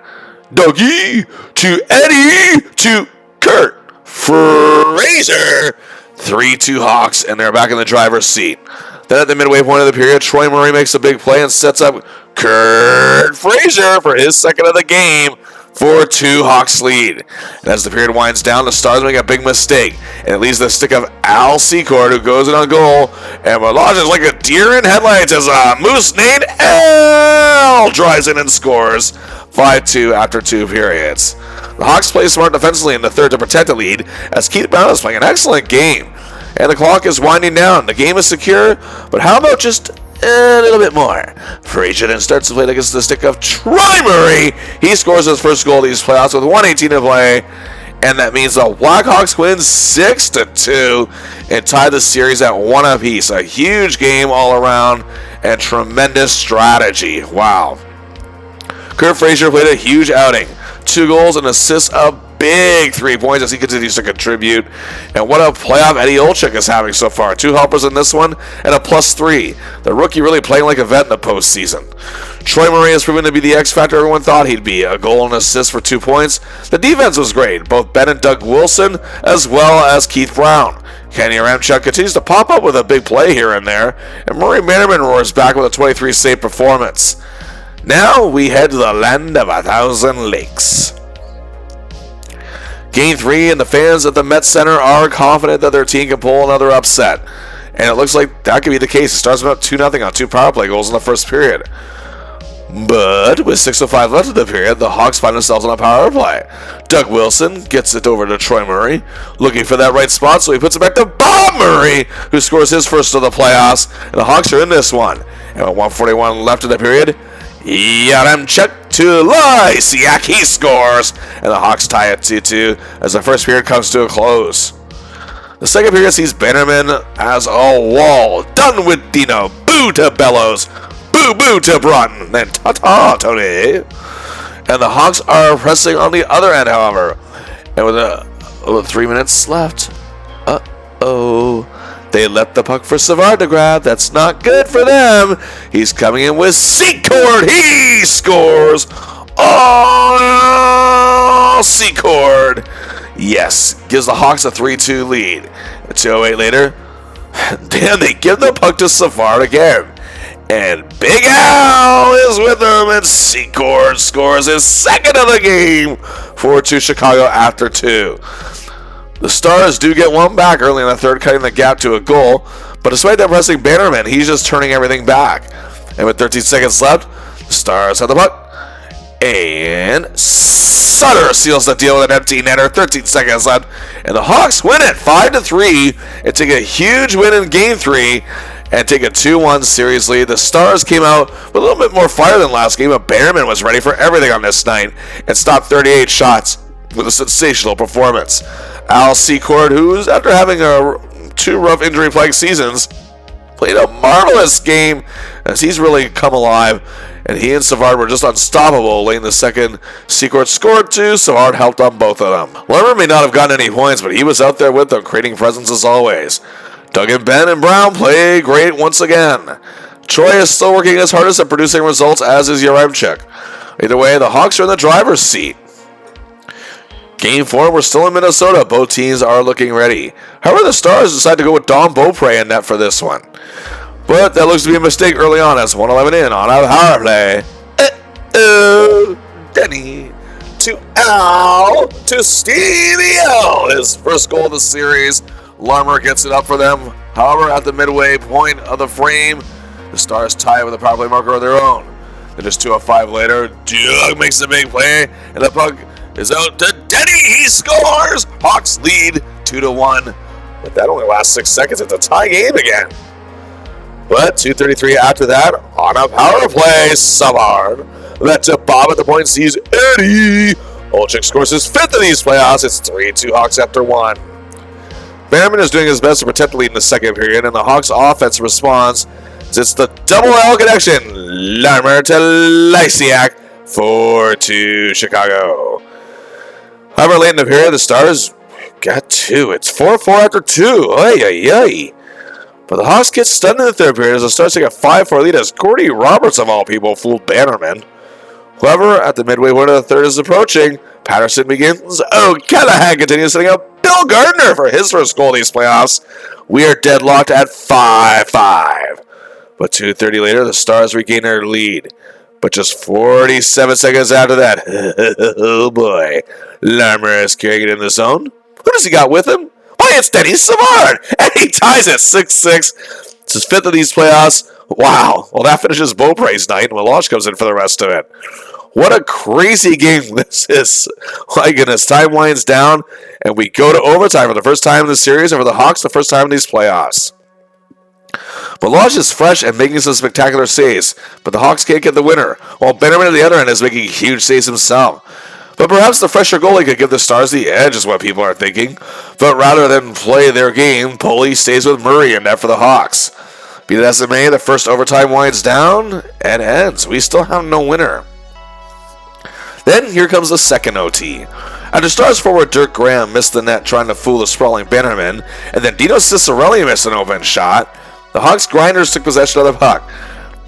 Dougie to Eddie to Kurt Fraser. 3-2 Hawks, and they're back in the driver's seat. Then at the midway point of the period, Troy Murray makes a big play and sets up Kurt Fraser for his second of the game. 4-2 Hawks lead. And as the period winds down, the Stars make a big mistake. And it leads to the stick of Al Secord, who goes in on goal. And Melage is like a deer in headlights as a moose named Al drives in and scores. 5-2 after 2 periods. The Hawks play smart defensively in the third to protect the lead, as Keith Brown is playing an excellent game. And the clock is winding down. The game is secure, but how about just a little bit more? Frazier then starts to play against the stick of Troy Murray. He scores his first goal of these playoffs with 1:18 to play, and that means the Blackhawks win 6-2 and tie the series at 1 apiece. A huge game all around and tremendous strategy. Wow. Kurt Frazier played a huge outing. 2 goals and assists, a big 3 points as he continues to contribute. And what a playoff Eddie Olczyk is having so far. 2 helpers in this one and a +3. The rookie really playing like a vet in the postseason. Troy Murray has proven to be the X factor everyone thought he'd be. A goal and assist for 2 points. The defense was great. Both Ben and Doug Wilson as well as Keith Brown. Kenny Ramchuk continues to pop up with a big play here and there. And Murray Bannerman roars back with a 23 save performance. Now we head to the land of 1,000 lakes. Game 3, and the fans at the Met Center are confident that their team can pull another upset. And it looks like that could be the case. It starts about 2-0 on 2 power play goals in the first period. But with 6:05 left of the period, the Hawks find themselves on a power play. Doug Wilson gets it over to Troy Murray, looking for that right spot, so he puts it back to Bob Murray, who scores his first of the playoffs. And the Hawks are in this one. And with 1:41 left of the period, Yaremchuk to Lysiak, he scores, and the Hawks tie it 2-2 as the first period comes to a close. The second period sees Bannerman as a wall. Done with Dino. Boo to Bellows. Boo boo to Broughton. Then ta-ta, Tony. And the Hawks are pressing on the other end, however. And with 3 minutes left. They let the puck for Savard to grab. That's not good for them. He's coming in with Secord. He scores. Oh, Secord. Yes, gives the Hawks a 3-2 lead. 2:08 later, damn, they give the puck to Savard again. And Big Al is with them, and Secord scores his second of the game. 4-2 Chicago after 2. The Stars do get one back early in the third, cutting the gap to a goal. But despite that pressing Bannerman, he's just turning everything back. And with 13 seconds left, the Stars have the puck. And Sutter seals the deal with an empty netter. 13 seconds left. And the Hawks win it 5-3 and take a huge win in Game 3 and take a 2-1 series lead. The Stars came out with a little bit more fire than last game, but Bannerman was ready for everything on this night and stopped 38 shots with a sensational performance. Al Secord, who's after having 2 rough injury-plagued seasons, played a marvelous game as he's really come alive, and he and Savard were just unstoppable late in the second. Secord scored 2, Savard helped on both of them. Lerner may not have gotten any points, but he was out there with them, creating presence as always. Doug and Ben and Brown play great once again. Troy is still working his hardest at producing results, as is Yaremchuk. Either way, the Hawks are in the driver's seat. Game 4, we're still in Minnesota. Both teams are looking ready. However, the Stars decide to go with Don Beaupre in net for this one. But that looks to be a mistake early on as 1:11 in on a power play. Denny to Al to Stevie L. His first goal of the series. Larmer gets it up for them. However, at the midway point of the frame, the Stars tie with a power play marker of their own. Then just 2:05 later, Doug makes a big play, and the puck is out to Denny. He scores. Hawks lead 2-1. But that only lasts 6 seconds. It's a tie game again. But 2:33 after that, on a power play, Savard. That to Bob at the point sees Eddie. Olczyk scores his 5th of these playoffs. It's 3-2 Hawks after 1. Bannerman is doing his best to protect the lead in the second period, and the Hawks offense responds as it's the double L connection. Larmer to Lysiak. 4-2 Chicago. However, late in the period, the Stars got 2. It's 4-4 after 2. Ay. But the Hawks get stunned in the third period as the Stars take a 5-4 lead as Cordy Roberts, of all people, fooled Bannerman. However, at the midway point of the third is approaching. Patterson begins. O'Callaghan continues, setting up Bill Gardner for his first goal of these playoffs. We are deadlocked at 5-5. But 2:30 later, the Stars regain their lead. But just 47 seconds after that, oh boy, Larmer is carrying it in the zone. Who does he got with him? Why, it's Dennis Savard! And he ties it 6-6. It's his fifth of these playoffs. Wow. Well, that finishes Beaupre's night, and Melange comes in for the rest of it. What a crazy game this is. My goodness, time winds down, and we go to overtime for the first time in the series, and for the Hawks, the first time in these playoffs. Melange is fresh and making some spectacular saves, but the Hawks can't get the winner, while Benjamin at the other end is making huge saves himself. But perhaps the fresher goalie could give the Stars the edge, is what people are thinking. But rather than play their game, Pulley stays with Murray in net for the Hawks. Be that as it may, the first overtime winds down and ends. We still have no winner. Then here comes the second OT. After Stars forward Dirk Graham missed the net trying to fool the sprawling Bannerman, and then Dino Cicerelli missed an open shot, the Hawks grinders took possession of the puck.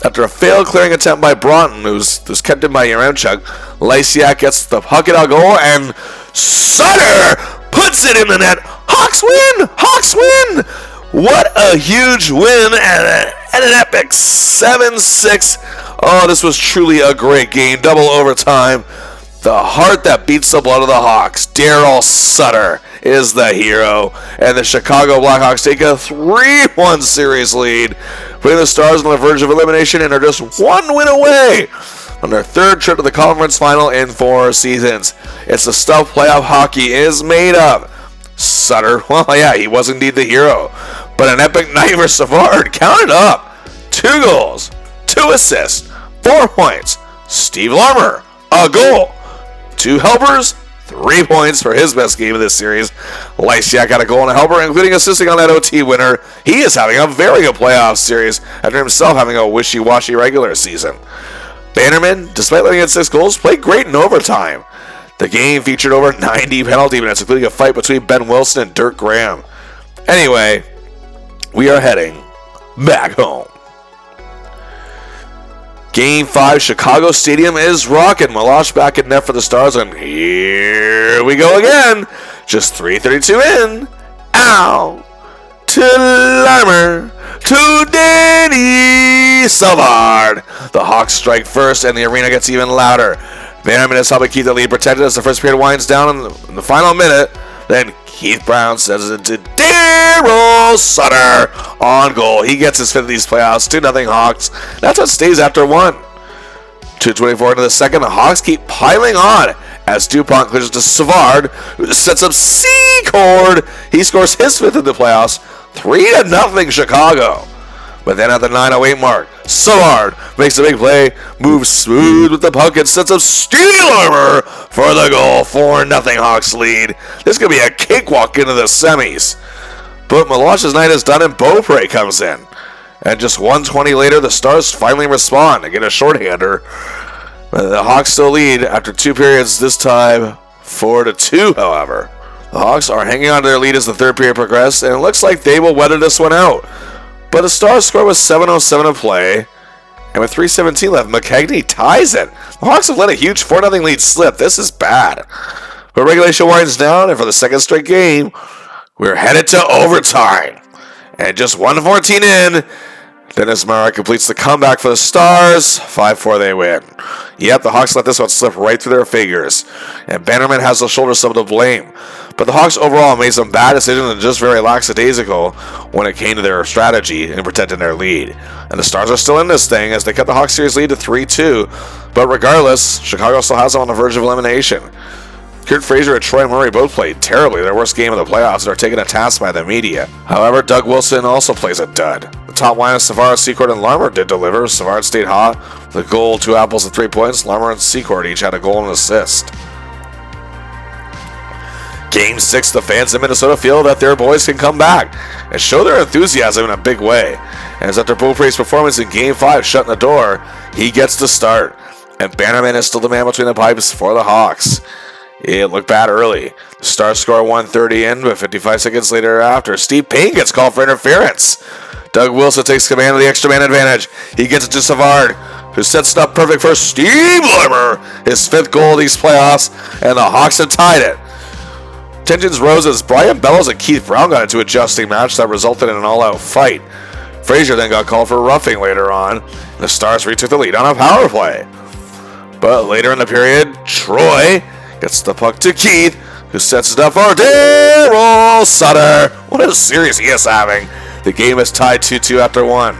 After a failed clearing attempt by Broughton, who's kept in by Yaremchuk, Lysiak gets the puck at a goal, and Sutter puts it in the net. Hawks win! Hawks win! What a huge win and an epic 7-6. Oh, this was truly a great game. Double overtime. The heart that beats the blood of the Hawks. Daryl Sutter is the hero. And the Chicago Blackhawks take a 3-1 series lead, putting the Stars on the verge of elimination and are just one win away on their third trip to the conference final in 4 seasons. It's the stuff playoff hockey is made of. Sutter, well, yeah, he was indeed the hero. But an epic night for Savard. Count it up. 2 goals, 2 assists, 4 points. Steve Larmer, a goal. 2 helpers, 3 points for his best game of this series. Lysiak got a goal and a helper, including assisting on that OT winner. He is having a very good playoff series after himself having a wishy-washy regular season. Bannerman, despite letting in 6 goals, played great in overtime. The game featured over 90 penalty minutes, including a fight between Ben Wilson and Dirk Graham. Anyway, we are heading back home. Game 5, Chicago Stadium is rocking. Melange back in net for the Stars, and here we go again. Just 3:32 in. Ow. To Larmer. To Danny Savard. The Hawks strike first, and the arena gets even louder. Bannerman is helping keep the lead protected as the first period winds down in the final minute. Then Keith Brown sends it to Daryl Sutter on goal. He gets his 5th of these playoffs. 2-0 Hawks. That's what stays after 1. 2:24 into the second. The Hawks keep piling on as DuPont clears it to Savard, who sets up Secord. He scores his 5th of the playoffs. 3-0 Chicago. But then at the 9:08 mark, Savard makes a big play, moves smooth with the puck, and sets up Steel Armor for the goal. 4-0 Hawks lead. This could be a cakewalk into the semis. But Melange's night is done, and Beaupre comes in. And just 1:20 later, the Stars finally respond and get a shorthander. The Hawks still lead after 2 periods, this time 4-2, however. The Hawks are hanging on to their lead as the third period progresses, and it looks like they will weather this one out. But the Stars score with 7:07 to play, and with 3:17 left, McKegney ties it. The Hawks have let a huge 4-0 lead slip. This is bad. But regulation winds down, and for the second straight game, we're headed to overtime. And just 1:14 in, Dennis Mara completes the comeback for the Stars. 5-4 they win. Yep, the Hawks let this one slip right through their fingers, and Bannerman has to shoulder some of the blame. But the Hawks overall made some bad decisions and just very lackadaisical when it came to their strategy in protecting their lead. And the Stars are still in this thing as they cut the Hawks series lead to 3-2. But regardless, Chicago still has them on the verge of elimination. Kurt Fraser and Troy Murray both played terribly their worst game of the playoffs and are taken to task by the media. However, Doug Wilson also plays a dud. The top line of Savard, Secord, and Larmer did deliver. Savard stayed hot with a goal, 2 apples, and 3 points. Larmer and Secord each had a goal and an assist. Game 6, the fans in Minnesota feel that their boys can come back and show their enthusiasm in a big way. As after Beaupre's performance in Game 5 shutting the door, he gets the start. And Bannerman is still the man between the pipes for the Hawks. It looked bad early. The Stars score 1:30 in, but 55 seconds later after, Steve Payne gets called for interference. Doug Wilson takes command of the extra man advantage. He gets it to Savard, who sets it up perfect for Steve Larmer, his 5th goal of these playoffs, and the Hawks have tied it. Tensions rose as Brian Bellows and Keith Brown got into a adjusting match that resulted in an all-out fight. Frazier then got called for roughing later on, and the Stars retook the lead on a power play. But later in the period, Troy gets the puck to Keith, who sets it up for Daryl Sutter. What a series he is having. The game is tied 2-2 after 1.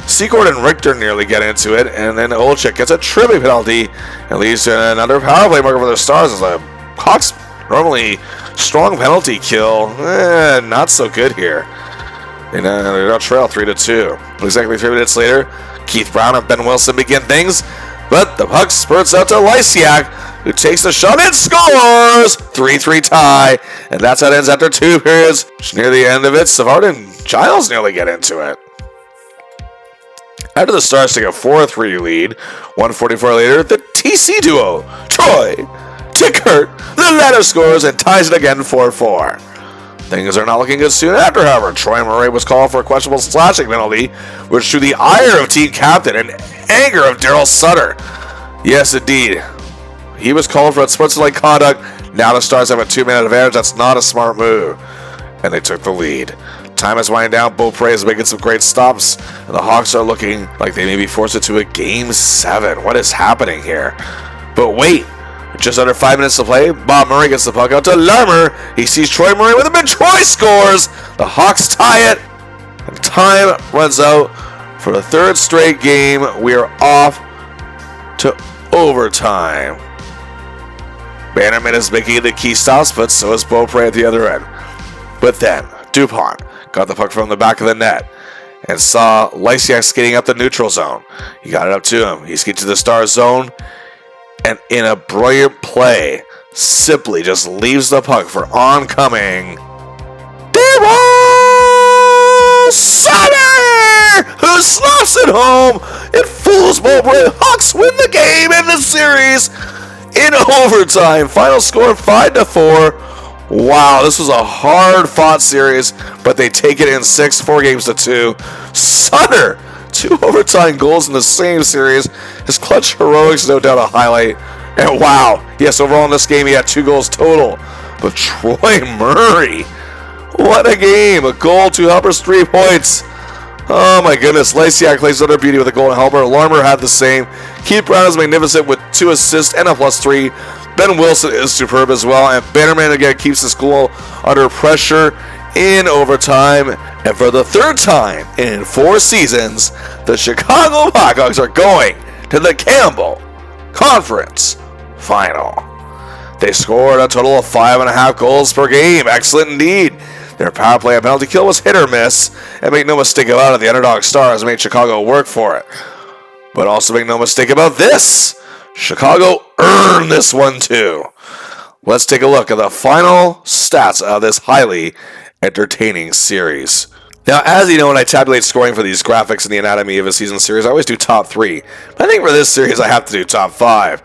Secord and Richter nearly get into it, and then Olczyk gets a tripping penalty and leads to another power play marker for the Stars as the Hawks normally strong penalty kill. Not so good here. They now trail 3-2. But exactly 3 minutes later, Keith Brown and Ben Wilson begin things, but the puck spurts out to Lysiak, who takes the shot and scores! 3-3 tie, and that's how it ends after 2 periods. Near the end of it, Savard and Giles nearly get into it. After the Stars take a 4-3 lead, 1:44 later, the TC duo, Troy to Kurt, the latter scores and ties it again 4-4. Things are not looking good soon after, however. Troy Murray was called for a questionable slashing penalty, which drew the ire of team captain and anger of Daryl Sutter. Yes, indeed. He was called for unsportsmanlike conduct. Now the Stars have a 2-minute advantage. That's not a smart move. And they took the lead. Time is winding down. Beaupre is making some great stops. And the Hawks are looking like they may be forced into a Game 7. What is happening here? But wait. Just under 5 minutes to play, Bob Murray gets the puck out to Larmer. He sees Troy Murray with him, and Troy scores. The Hawks tie it, and time runs out for the 3rd straight game. We are off to overtime. Bannerman is making the key stops, but so is Beaupre at the other end. But then DuPont got the puck from the back of the net and saw Lysiak skating up the neutral zone. He got it up to him. He skated to the Stars zone, and in a brilliant play, simply just leaves the puck for oncoming Daryl Sutter, who slops it home. It fools Beaupre. Hawks win the game in the series in overtime. Final score 5-4. Wow, this was a hard-fought series, but they take it in 6, 4-2. Sutter, 2 overtime goals in the same series. His clutch heroics is no doubt a highlight. And wow, yes, overall in this game he had 2 goals total. But Troy Murray, what a game. A goal, 2 helpers, 3 points. Oh my goodness, Lysiak plays another beauty with a goal and helper. Larmer had the same. Keith Brown is magnificent with 2 assists and a +3. Ben Wilson is superb as well. And Bannerman again keeps his goal under pressure in overtime. And for the 3rd time in 4 seasons, the Chicago Blackhawks are going to the Campbell Conference Final. They scored a total of 5.5 goals per game. Excellent indeed. Their power play and penalty kill was hit or miss. And make no mistake about it, the underdog Stars made Chicago work for it. But also make no mistake about this. Chicago earned this one too. Let's take a look at the final stats of this highly entertaining series. Now, as you know, when I tabulate scoring for these graphics in the anatomy of a season series, I always do top 3. But I think for this series, I have to do top 5.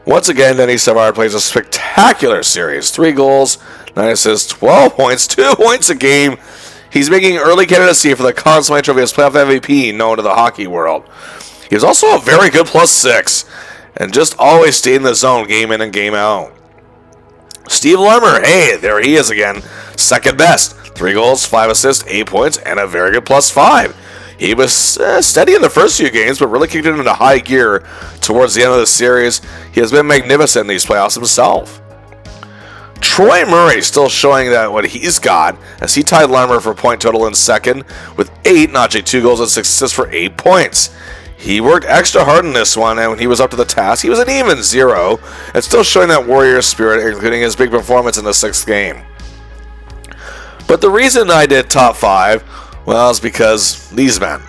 Once again, Denny Savard plays a spectacular series. 3 goals, 9 assists, 12 points, 2 points a game. He's making early candidacy for the Conn Smythe Trophy as playoff MVP known to the hockey world. He was also a very good +6 and just always stayed in the zone game in and game out. Steve Larmer, hey, there he is again. Second best. 3 goals, 5 assists, 8 points, and a very good +5. He was steady in the first few games, but really kicked it into high gear towards the end of the series. He has been magnificent in these playoffs himself. Troy Murray still showing that what he's got, as he tied Larmer for point total in second with 8, notching 2 goals and 6 assists for 8 points. He worked extra hard in this one, and when he was up to the task, he was an even 0, and still showing that warrior spirit, including his big performance in the 6th game. But the reason I did top 5, well, is because these men,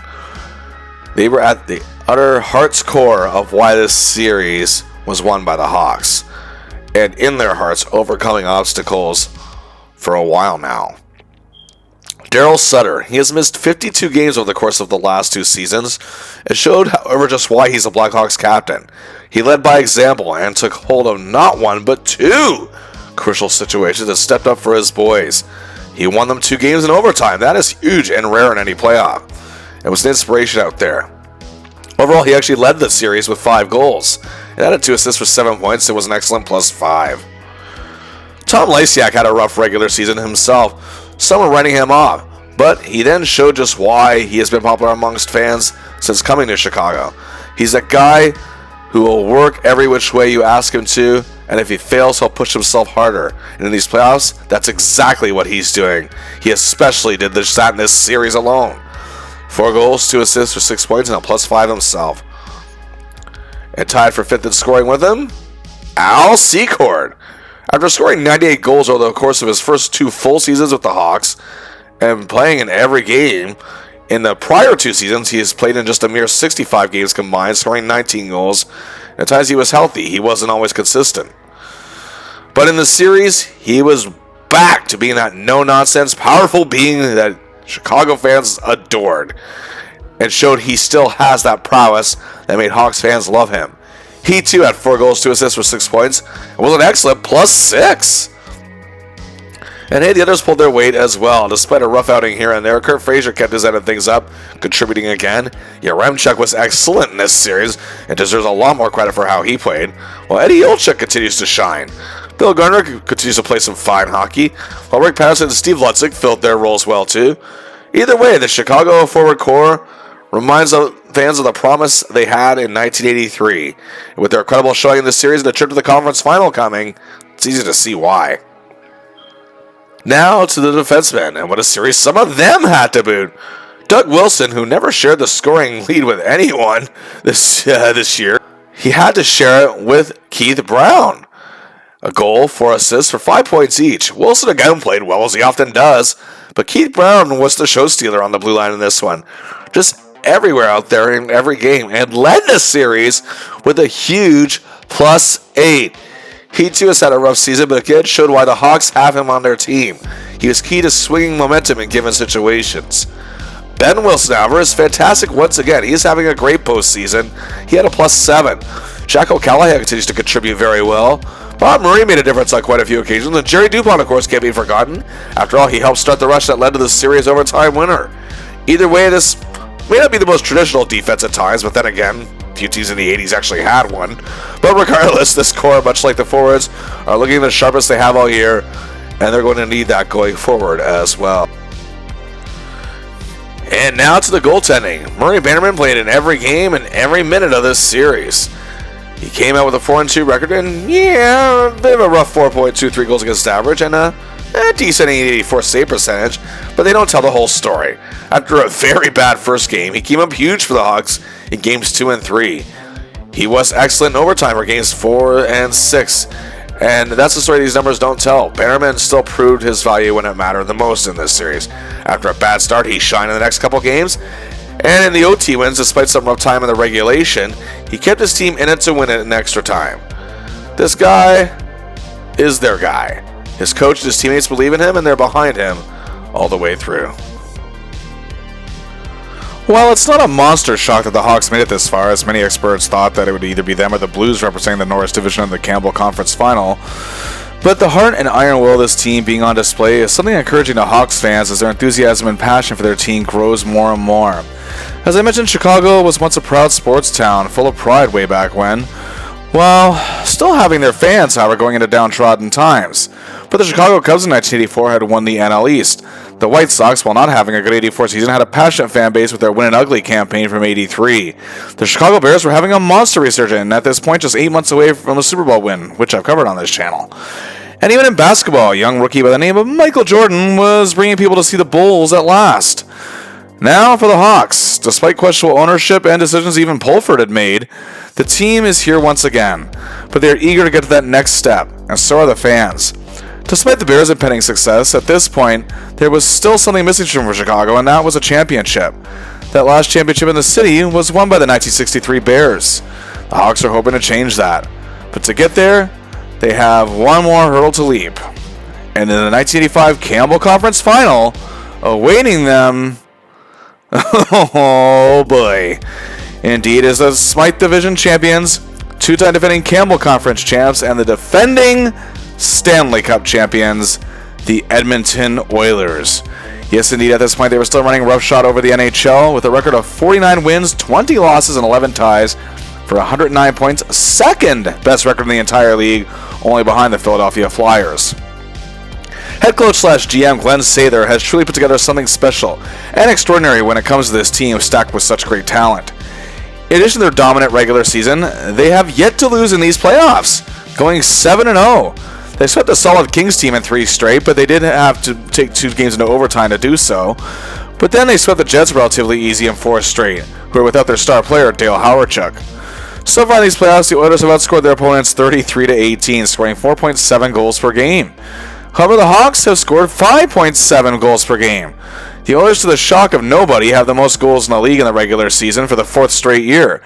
they were at the utter heart's core of why this series was won by the Hawks, and in their hearts overcoming obstacles for a while now. Daryl Sutter, he has missed 52 games over the course of the last 2 seasons. It showed, however, just why he's a Blackhawks captain. He led by example and took hold of not 1 but 2 crucial situations and stepped up for his boys. He won them 2 games in overtime. That is huge and rare in any playoff. It was an inspiration out there. Overall, he actually led the series with 5 goals. He added 2 assists for 7 points. It was an excellent +5. Tom Lysiak had a rough regular season himself. Some were writing him off, but he then showed just why he has been popular amongst fans since coming to Chicago. He's a guy who will work every which way you ask him to, and if he fails, he'll push himself harder. And in these playoffs, that's exactly what he's doing. He especially did that in this series alone. 4 goals, 2 assists for 6 points, and a +5 himself. And tied for 5th in scoring with him, Al Secord. After scoring 98 goals over the course of his first 2 full seasons with the Hawks, and playing in every game, in the prior 2 seasons, he has played in just a mere 65 games combined, scoring 19 goals. At times he was healthy, he wasn't always consistent. But in the series, he was back to being that no-nonsense, powerful being that Chicago fans adored, and showed he still has that prowess that made Hawks fans love him. He too had 4 goals, 2 assists for 6 points, and was an excellent +6. And hey, the others pulled their weight as well. Despite a rough outing here and there, Kurt Fraser kept his end of things up, contributing again. Yaremchuk was excellent in this series and deserves a lot more credit for how he played, while Eddie Olczyk continues to shine. Bill Garner continues to play some fine hockey, while Rick Patterson and Steve Lutzik filled their roles well too. Either way, the Chicago forward core reminds fans of the promise they had in 1983. And with their incredible showing in this series and the trip to the conference final coming, it's easy to see why. Now to the defensemen, and what a series some of them had to boot. Doug Wilson, who never shared the scoring lead with anyone this year, he had to share it with Keith Brown. A goal, 4 assists for 5 points each. Wilson again played well, as he often does, but Keith Brown was the show stealer on the blue line in this one. Just everywhere out there in every game, and led the series with a huge +8. He too has had a rough season, but again showed why the Hawks have him on their team. He was key to swinging momentum in given situations. Ben Wilson, however, is fantastic once again. He is having a great postseason. He had a +7. Jack O'Callaghan continues to contribute very well. Bob Murray made a difference on quite a few occasions, and Jerry Dupont, of course, can't be forgotten. After all, he helped start the rush that led to the series overtime winner. Either way, this may not be the most traditional defense at times, but then again, a few teams in the 80s actually had one. But regardless, this core, much like the forwards, are looking the sharpest they have all year, and they're going to need that going forward as well. And now to the goaltending. Murray Bannerman played in every game and every minute of this series. He came out with a 4-2 record, and yeah, a bit of a rough 4.23 goals against average, and a decent 84 save percentage, but they don't tell the whole story. After a very bad first game, he came up huge for the Hawks in games 2 and 3. He was excellent in overtime for games 4 and 6, and that's the story these numbers don't tell. Bannerman still proved his value when it mattered the most in this series. After a bad start, he shined in the next couple games, and in the OT wins, despite some rough time in the regulation, he kept his team in it to win it in extra time. This guy is their guy. His coach and his teammates believe in him, and they're behind him all the way through. Well, it's not a monster shock that the Hawks made it this far, as many experts thought that it would either be them or the Blues representing the Norris Division in the Campbell Conference Final. But the heart and iron will of this team being on display is something encouraging to Hawks fans as their enthusiasm and passion for their team grows more and more. As I mentioned, Chicago was once a proud sports town, full of pride way back when, while still having their fans, however, going into downtrodden times. But the Chicago Cubs in 1984 had won the NL East. The White Sox, while not having a good 84 season, had a passionate fan base with their Win and Ugly campaign from 83. The Chicago Bears were having a monster resurgence, and at this point just 8 months away from a Super Bowl win, which I've covered on this channel. And even in basketball, a young rookie by the name of Michael Jordan was bringing people to see the Bulls at last. Now for the Hawks. Despite questionable ownership and decisions even Pulford had made, the team is here once again, but they are eager to get to that next step, and so are the fans. Despite the Bears' impending success, at this point, there was still something missing from Chicago, and that was a championship. That last championship in the city was won by the 1963 Bears. The Hawks are hoping to change that. But to get there, they have one more hurdle to leap. And in the 1985 Campbell Conference Final, awaiting them, oh boy, indeed, is the Smythe Division champions, two-time defending Campbell Conference champs, and the defending Stanley Cup champions, the Edmonton Oilers. Yes, indeed, at this point, they were still running roughshod over the NHL with a record of 49 wins, 20 losses, and 11 ties for 109 points. Second best record in the entire league, only behind the Philadelphia Flyers. Head coach / GM Glenn Sather has truly put together something special and extraordinary when it comes to this team stacked with such great talent. In addition to their dominant regular season, they have yet to lose in these playoffs, going 7-0. They swept a solid Kings team in 3 straight, but they did have to take 2 games into overtime to do so. But then they swept the Jets relatively easy in 4 straight, who are without their star player, Dale Hawerchuk. So far in these playoffs, the Oilers have outscored their opponents 33-18, scoring 4.7 goals per game. However, the Hawks have scored 5.7 goals per game. The Oilers, to the shock of nobody, have the most goals in the league in the regular season for the 4th straight year.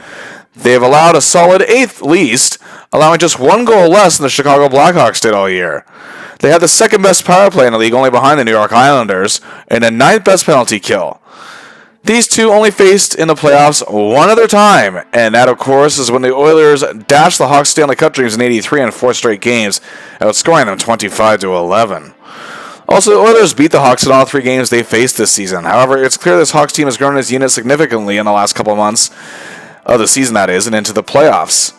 They have allowed a solid 8th least, allowing just 1 goal less than the Chicago Blackhawks did all year. They have the 2nd best power play in the league, only behind the New York Islanders, and the 9th best penalty kill. These two only faced in the playoffs one other time, and that, of course, is when the Oilers dashed the Hawks' Stanley Cup dreams in '83 in 4 straight games, outscoring them 25-11. Also, the Oilers beat the Hawks in all 3 games they faced this season. However, it's clear this Hawks team has grown its unit significantly in the last couple of months of the season, that is, and into the playoffs.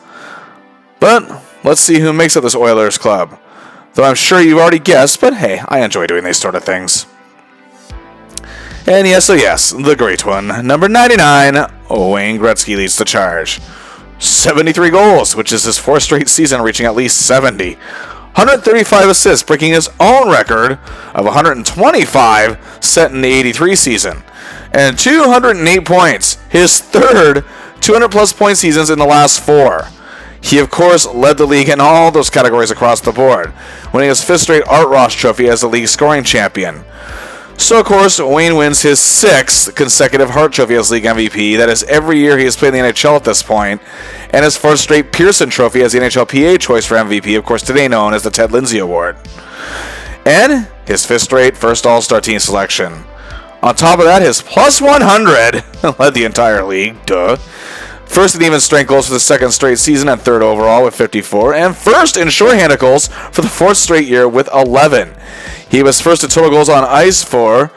But let's see who makes up this Oilers club. Though I'm sure you've already guessed, but hey, I enjoy doing these sort of things. And yes, oh yes, the great one. Number 99, Wayne Gretzky leads the charge. 73 goals, which is his 4th straight season reaching at least 70. 135 assists, breaking his own record of 125 set in the 83 season. And 208 points, his 3rd 200-plus point seasons in the last 4. He, of course, led the league in all those categories across the board, winning his 5th straight Art Ross Trophy as the league scoring champion. So, of course, Wayne wins his 6th consecutive Hart Trophy as league MVP. That is every year he has played in the NHL at this point, and his 4th straight Pearson Trophy as the NHLPA choice for MVP, of course, today known as the Ted Lindsay Award. And his 5th straight first All-Star team selection. On top of that, his plus 100 led the entire league, duh. 1st in even strength goals for the 2nd straight season and 3rd overall with 54, and 1st in shorthanded goals for the 4th straight year with 11. He was 1st in total goals on ice for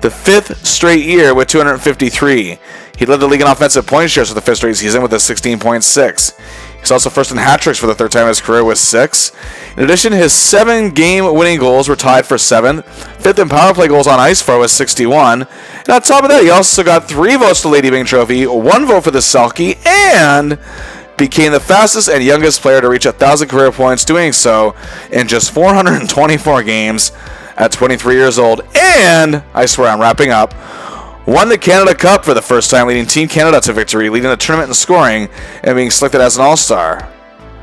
the 5th straight year with 253. He led the league in offensive point shares for the 5th straight season with a 16.6. He's also 1st in hat tricks for the 3rd time in his career with 6. In addition, his 7 game-winning goals were tied for 7th. 5th in power play goals on ice for was 61. And on top of that, he also got 3 votes to the Lady Byng Trophy, 1 vote for the Selke, and became the fastest and youngest player to reach 1,000 career points, doing so in just 424 games at 23 years old. And, I swear I'm wrapping up, won the Canada Cup for the first time, leading Team Canada to victory, leading the tournament in scoring, and being selected as an All-Star.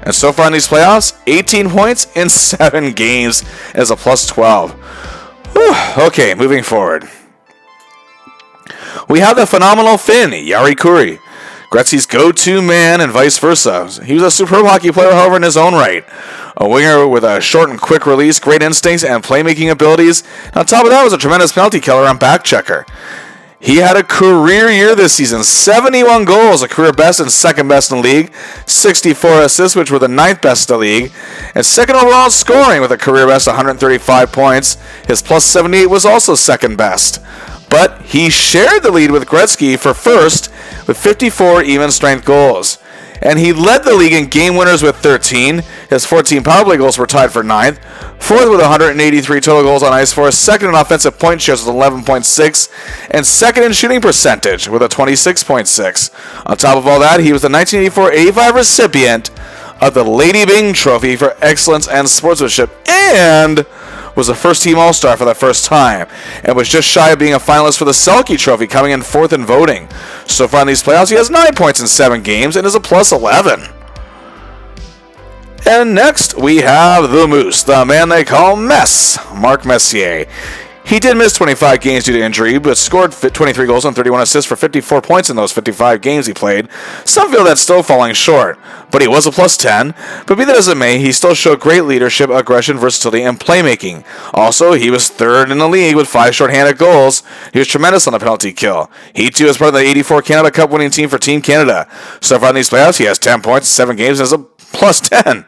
And so far in these playoffs, 18 points in 7 games as a plus 12. Whew. Okay, moving forward. We have the phenomenal Finn, Jari Kurri, Gretzky's go-to man and vice versa. He was a superb hockey player, however, in his own right. A winger with a short and quick release, great instincts, and playmaking abilities. And on top of that was a tremendous penalty killer and back checker. He had a career year this season, 71 goals, a career best and 2nd best in the league, 64 assists, which were the 9th best in the league, and 2nd overall scoring with a career best 135 points. His plus 78 was also 2nd best. But he shared the lead with Gretzky for 1st with 54 even strength goals. And he led the league in game winners with 13. His 14 power play goals were tied for 9th. 4th with 183 total goals on ice for. 2nd in offensive point shares with 11.6. And 2nd in shooting percentage with a 26.6. On top of all that, he was the 1984-85 recipient of the Lady Byng Trophy for excellence and sportsmanship, and was the first team All-Star for the first time, and was just shy of being a finalist for the Selke Trophy, coming in 4th in voting. So far in these playoffs, he has 9 points in 7 games and is a plus 11. And next, we have the Moose, the man they call Mess, Mark Messier. He did miss 25 games due to injury, but scored 23 goals and 31 assists for 54 points in those 55 games he played. Some feel that's still falling short, but he was a plus 10. But be that as it may, he still showed great leadership, aggression, versatility, and playmaking. Also, he was 3rd in the league with 5 shorthanded goals. He was tremendous on the penalty kill. He, too, is part of the 84 Canada Cup winning team for Team Canada. So far in these playoffs, he has 10 points in 7 games and is a plus 10.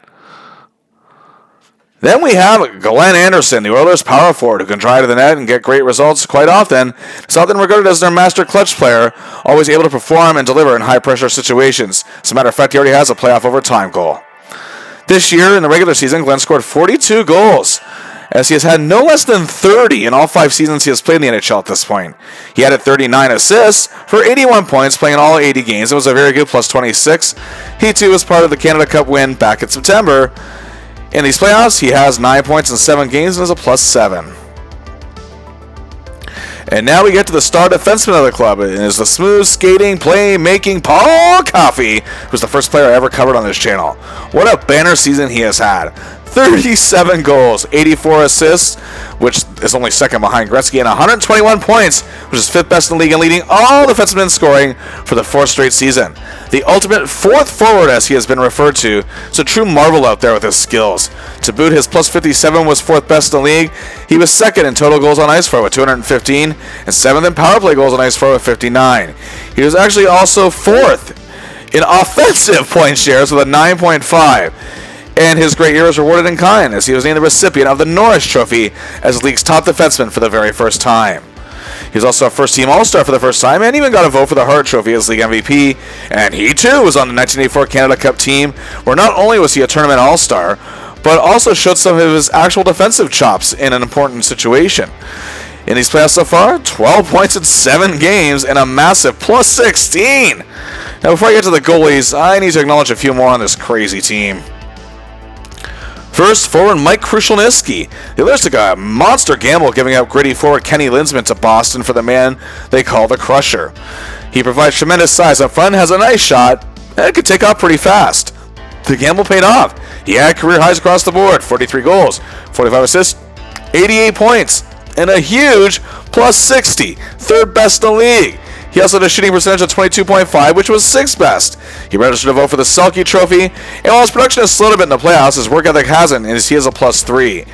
Then we have Glenn Anderson, the Oilers' power forward, who can drive to the net and get great results quite often. He's often regarded as their master clutch player, always able to perform and deliver in high-pressure situations. As a matter of fact, he already has a playoff overtime goal. This year, in the regular season, Glenn scored 42 goals, as he has had no less than 30 in all 5 seasons he has played in the NHL at this point. He added 39 assists for 81 points, playing in all 80 games. It was a very good plus 26. He, too, was part of the Canada Cup win back in September. In these playoffs, he has 9 points in 7 games and is a plus 7. And now we get to the star defenseman of the club. It is the smooth skating, playmaking Paul Coffey, who's the first player I ever covered on this channel. What a banner season he has had. 37 goals, 84 assists, which is only second behind Gretzky, and 121 points, which is 5th best in the league and leading all defensemen in scoring for the 4th straight season. The ultimate 4th forward, as he has been referred to. It's a true marvel out there with his skills. To boot, his plus 57 was 4th best in the league. He was 2nd in total goals on ice for with 215, and 7th in power play goals on ice for with 59. He was actually also 4th in offensive point shares with a 9.5. And his great year was rewarded in kind, as he was named the recipient of the Norris Trophy as the league's top defenseman for the very first time. He was also a first-team All-Star for the first time, and even got a vote for the Hart Trophy as league MVP. And he, too, was on the 1984 Canada Cup team, where not only was he a tournament All-Star, but also showed some of his actual defensive chops in an important situation. In these playoffs so far, 12 points in 7 games and a massive plus 16. Now, before I get to the goalies, I need to acknowledge a few more on this crazy team. First, forward Mike Krushelnyski. The Oilers took a monster gamble giving up gritty forward Kenny Linsman to Boston for the man they call the Crusher. He provides tremendous size up front, has a nice shot, and could take off pretty fast. The gamble paid off. He had career highs across the board, 43 goals, 45 assists, 88 points, and a huge plus 60, 3rd best in the league. He also had a shooting percentage of 22.5, which was 6th best. He registered a vote for the Selke Trophy, and while his production has slowed a bit in the playoffs, his work ethic hasn't, and he is a plus 3.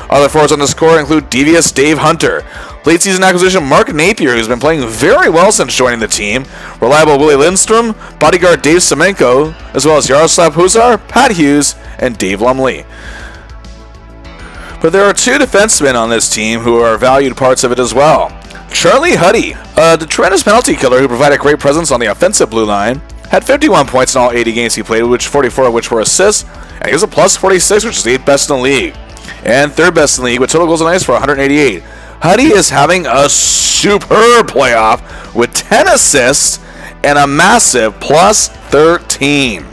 Other forwards on the score include devious Dave Hunter, late season acquisition Mark Napier, who's been playing very well since joining the team, reliable Willie Lindstrom, bodyguard Dave Semenko, as well as Yaroslav Huzar, Pat Hughes, and Dave Lumley. But there are 2 defensemen on this team who are valued parts of it as well. Charlie Huddy, the tremendous penalty killer who provided great presence on the offensive blue line, had 51 points in all 80 games he played, which 44 of which were assists, and he was a plus 46, which is 8th best in the league, and 3rd best in the league with total goals on ice for 188. Huddy is having a superb playoff with 10 assists and a massive plus 13.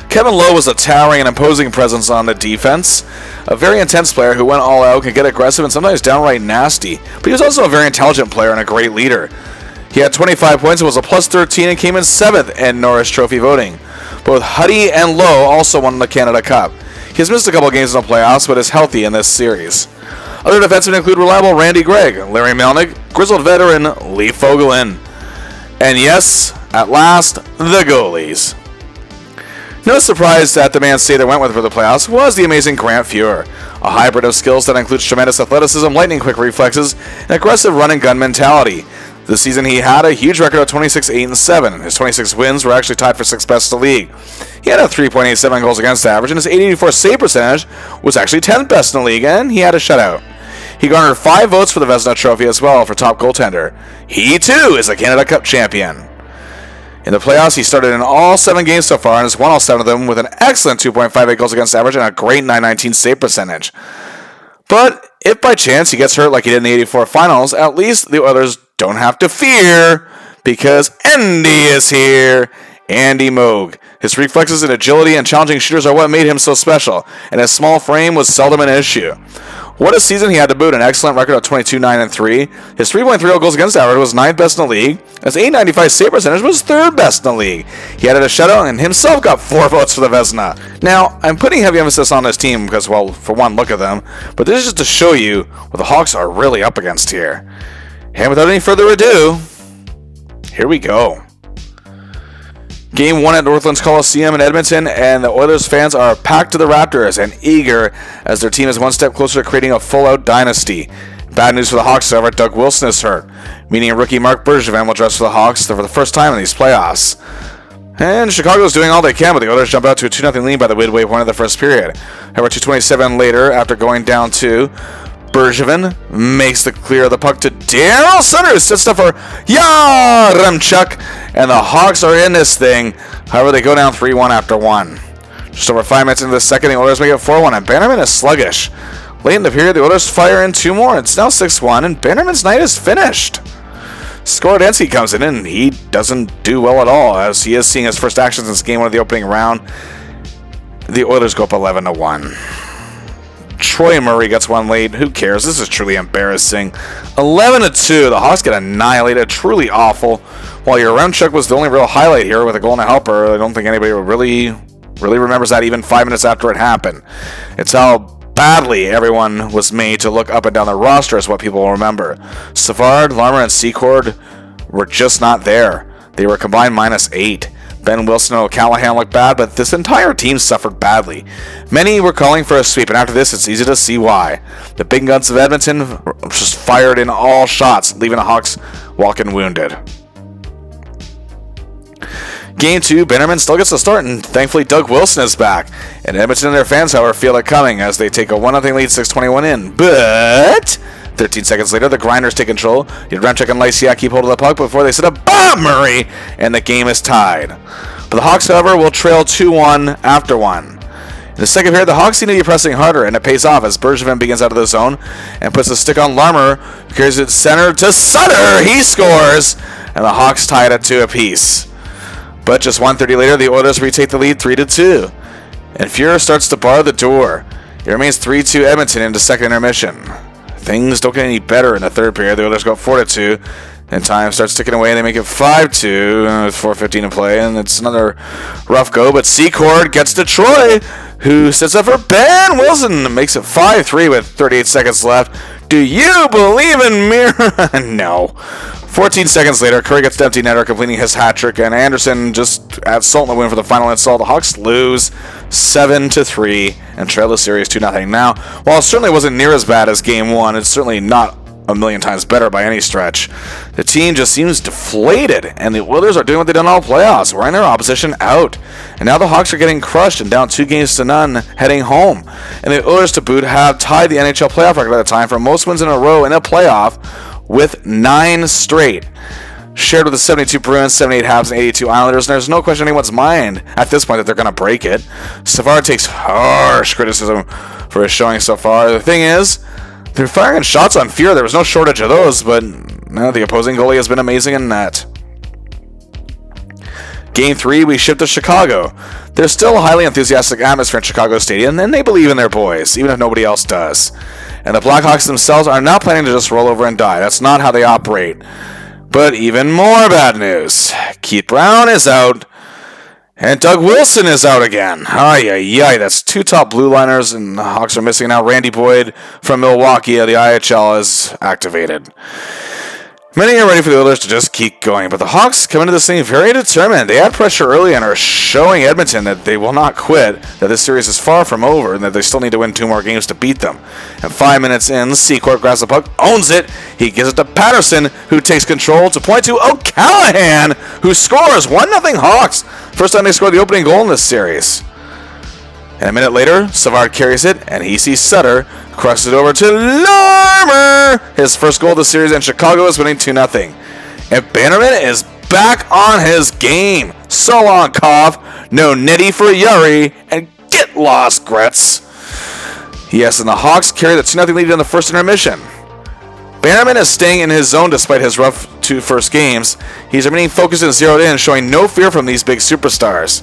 Kevin Lowe was a towering and imposing presence on the defense. A very intense player who went all out, could get aggressive, and sometimes downright nasty. But he was also a very intelligent player and a great leader. He had 25 points and was a plus 13 and came in 7th in Norris Trophy voting. Both Huddy and Lowe also won the Canada Cup. He has missed a couple games in the playoffs, but is healthy in this series. Other defensemen include reliable Randy Gregg, Larry Melnick, grizzled veteran Lee Fogelin. And yes, at last, the goalies. No surprise that the man Sather went with for the playoffs was the amazing Grant Fuhr, a hybrid of skills that includes tremendous athleticism, lightning-quick reflexes, and aggressive run-and-gun mentality. This season he had a huge record of 26-8-7. His 26 wins were actually tied for 6th best in the league. He had a 3.87 goals against average, and his .884 save percentage was actually 10th best in the league, and he had a shutout. He garnered 5 votes for the Vezina Trophy as well for top goaltender. He, too, is a Canada Cup champion. In the playoffs, he started in all 7 games so far and has won all 7 of them with an excellent 2.58 goals against average and a great .919 save percentage. But if by chance he gets hurt like he did in the 84 finals, at least the Oilers don't have to fear, because Andy is here. Andy Moog. His reflexes and agility and challenging shooters are what made him so special, and his small frame was seldom an issue. What a season he had to boot, an excellent record of 22-9-3. His 3.30 goals against average was 9th best in the league. His .895 save percentage was 3rd best in the league. He added a shutout and himself got 4 votes for the Vezina. Now, I'm putting heavy emphasis on this team because, well, for one, look at them, but this is just to show you what the Hawks are really up against here. And without any further ado, here we go. Game 1 at Northlands Coliseum in Edmonton, and the Oilers fans are packed to the Raptors and eager as their team is one step closer to creating a full-out dynasty. Bad news for the Hawks, however, Doug Wilson is hurt, meaning rookie Mark Bergevin will dress for the Hawks for the first time in these playoffs. And Chicago's doing all they can, but the Oilers jump out to a 2-0 lead by the midway point of the first period. However, 2:27 later, after going down 2, Bergevin makes the clear of the puck to Daryl Sutter, who sets up for Yaremchuk, and the Hawks are in this thing. However, they go down 3-1 after 1. Just over 5 minutes into the second, the Oilers make it 4-1, and Bannerman is sluggish. Late in the period, the Oilers fire in 2 more. It's now 6-1, and Bannerman's night is finished. Skorodensky comes in, and he doesn't do well at all, as he is seeing his first action since game 1 of the opening round. The Oilers go up 11-1. Troy Murray gets one late. Who cares? This is truly embarrassing. 11-2. The Hawks get annihilated. Truly awful. While Yaremchuk was the only real highlight here with a goal and a helper, I don't think anybody really remembers that even 5 minutes after it happened. It's how badly everyone was made to look up and down the roster is what people will remember. Savard, Larmer, and Secord were just not there. They were combined -8. Ben Wilson and O'Callahan looked bad, but this entire team suffered badly. Many were calling for a sweep, and after this, it's easy to see why. The big guns of Edmonton just fired in all shots, leaving the Hawks walking wounded. Game 2, Bannerman still gets the start, and thankfully Doug Wilson is back. And Edmonton and their fans, however, feel it coming as they take a 1-0 lead, 6:21 in. But 13 seconds later, the Grinders take control. Yaremchuk and Lysiak keep hold of the puck before they set up Bob Murray, and the game is tied. But the Hawks, however, will trail 2-1 after 1. In the second period, the Hawks seem to be pressing harder, and it pays off as Bergevin begins out of the zone and puts a stick on Larmer, who carries it center to Sutter. He scores, and the Hawks tie it at 2 apiece. But just 1:30 later, the Oilers retake the lead 3-2. And Fuhrer starts to bar the door. It remains 3-2 Edmonton into second intermission. Things don't get any better in the third period. The Oilers go 4-2. And time starts ticking away, and they make it 5-2 with 4:15 to play. And it's another rough go, but Secord gets to Troy, who sets up for Ben Wilson and makes it 5-3 with 38 seconds left. Do you believe in mirror? No. 14 seconds later, Curry gets to empty netter, completing his hat trick, and Anderson just adds salt in the win for the final insult. The Hawks lose 7-3 and trail the series 2-0. Now, while it certainly wasn't near as bad as Game 1, it's certainly not a million times better by any stretch. The team just seems deflated, and the Oilers are doing what they've done all playoffs, wearing their opposition out. And now the Hawks are getting crushed and down 2-0 heading home. And the Oilers, to boot, have tied the NHL playoff record at the time for most wins in a row in a playoff with 9 straight. Shared with the 72 Bruins, 78 Habs, and 82 Islanders, and there's no question in anyone's mind at this point that they're going to break it. Savard takes harsh criticism for his showing so far. The thing is, they're firing shots on Fuhrer. There was no shortage of those, but the opposing goalie has been amazing in net. Game 3, we ship to Chicago. There's still a highly enthusiastic atmosphere in Chicago Stadium, and they believe in their boys, even if nobody else does. And the Blackhawks themselves are not planning to just roll over and die. That's not how they operate. But even more bad news. Keith Brown is out, and Doug Wilson is out again. Ay, that's 2 top blue liners, and the Hawks are missing now. Randy Boyd from Milwaukee of the IHL is activated. Many are ready for the Oilers to just keep going, but the Hawks come into this thing very determined. They add pressure early and are showing Edmonton that they will not quit, that this series is far from over, and that they still need to win 2 more games to beat them. And 5 minutes in, Secord grabs the puck, owns it. He gives it to Patterson, who takes control to point to O'Callahan, who scores 1-0 Hawks. First time they scored the opening goal in this series. And a minute later, Savard carries it, and he sees Sutter, crosses it over to Larmer. His first goal of the series, and Chicago is winning 2-0. And Bannerman is back on his game. So long, Kov. No nitty for Yuri, and get lost, Gretz. Yes, and the Hawks carry the 2-0 lead in the first intermission. Bannerman is staying in his zone despite his rough 2 first games. He's remaining focused and zeroed in, showing no fear from these big superstars.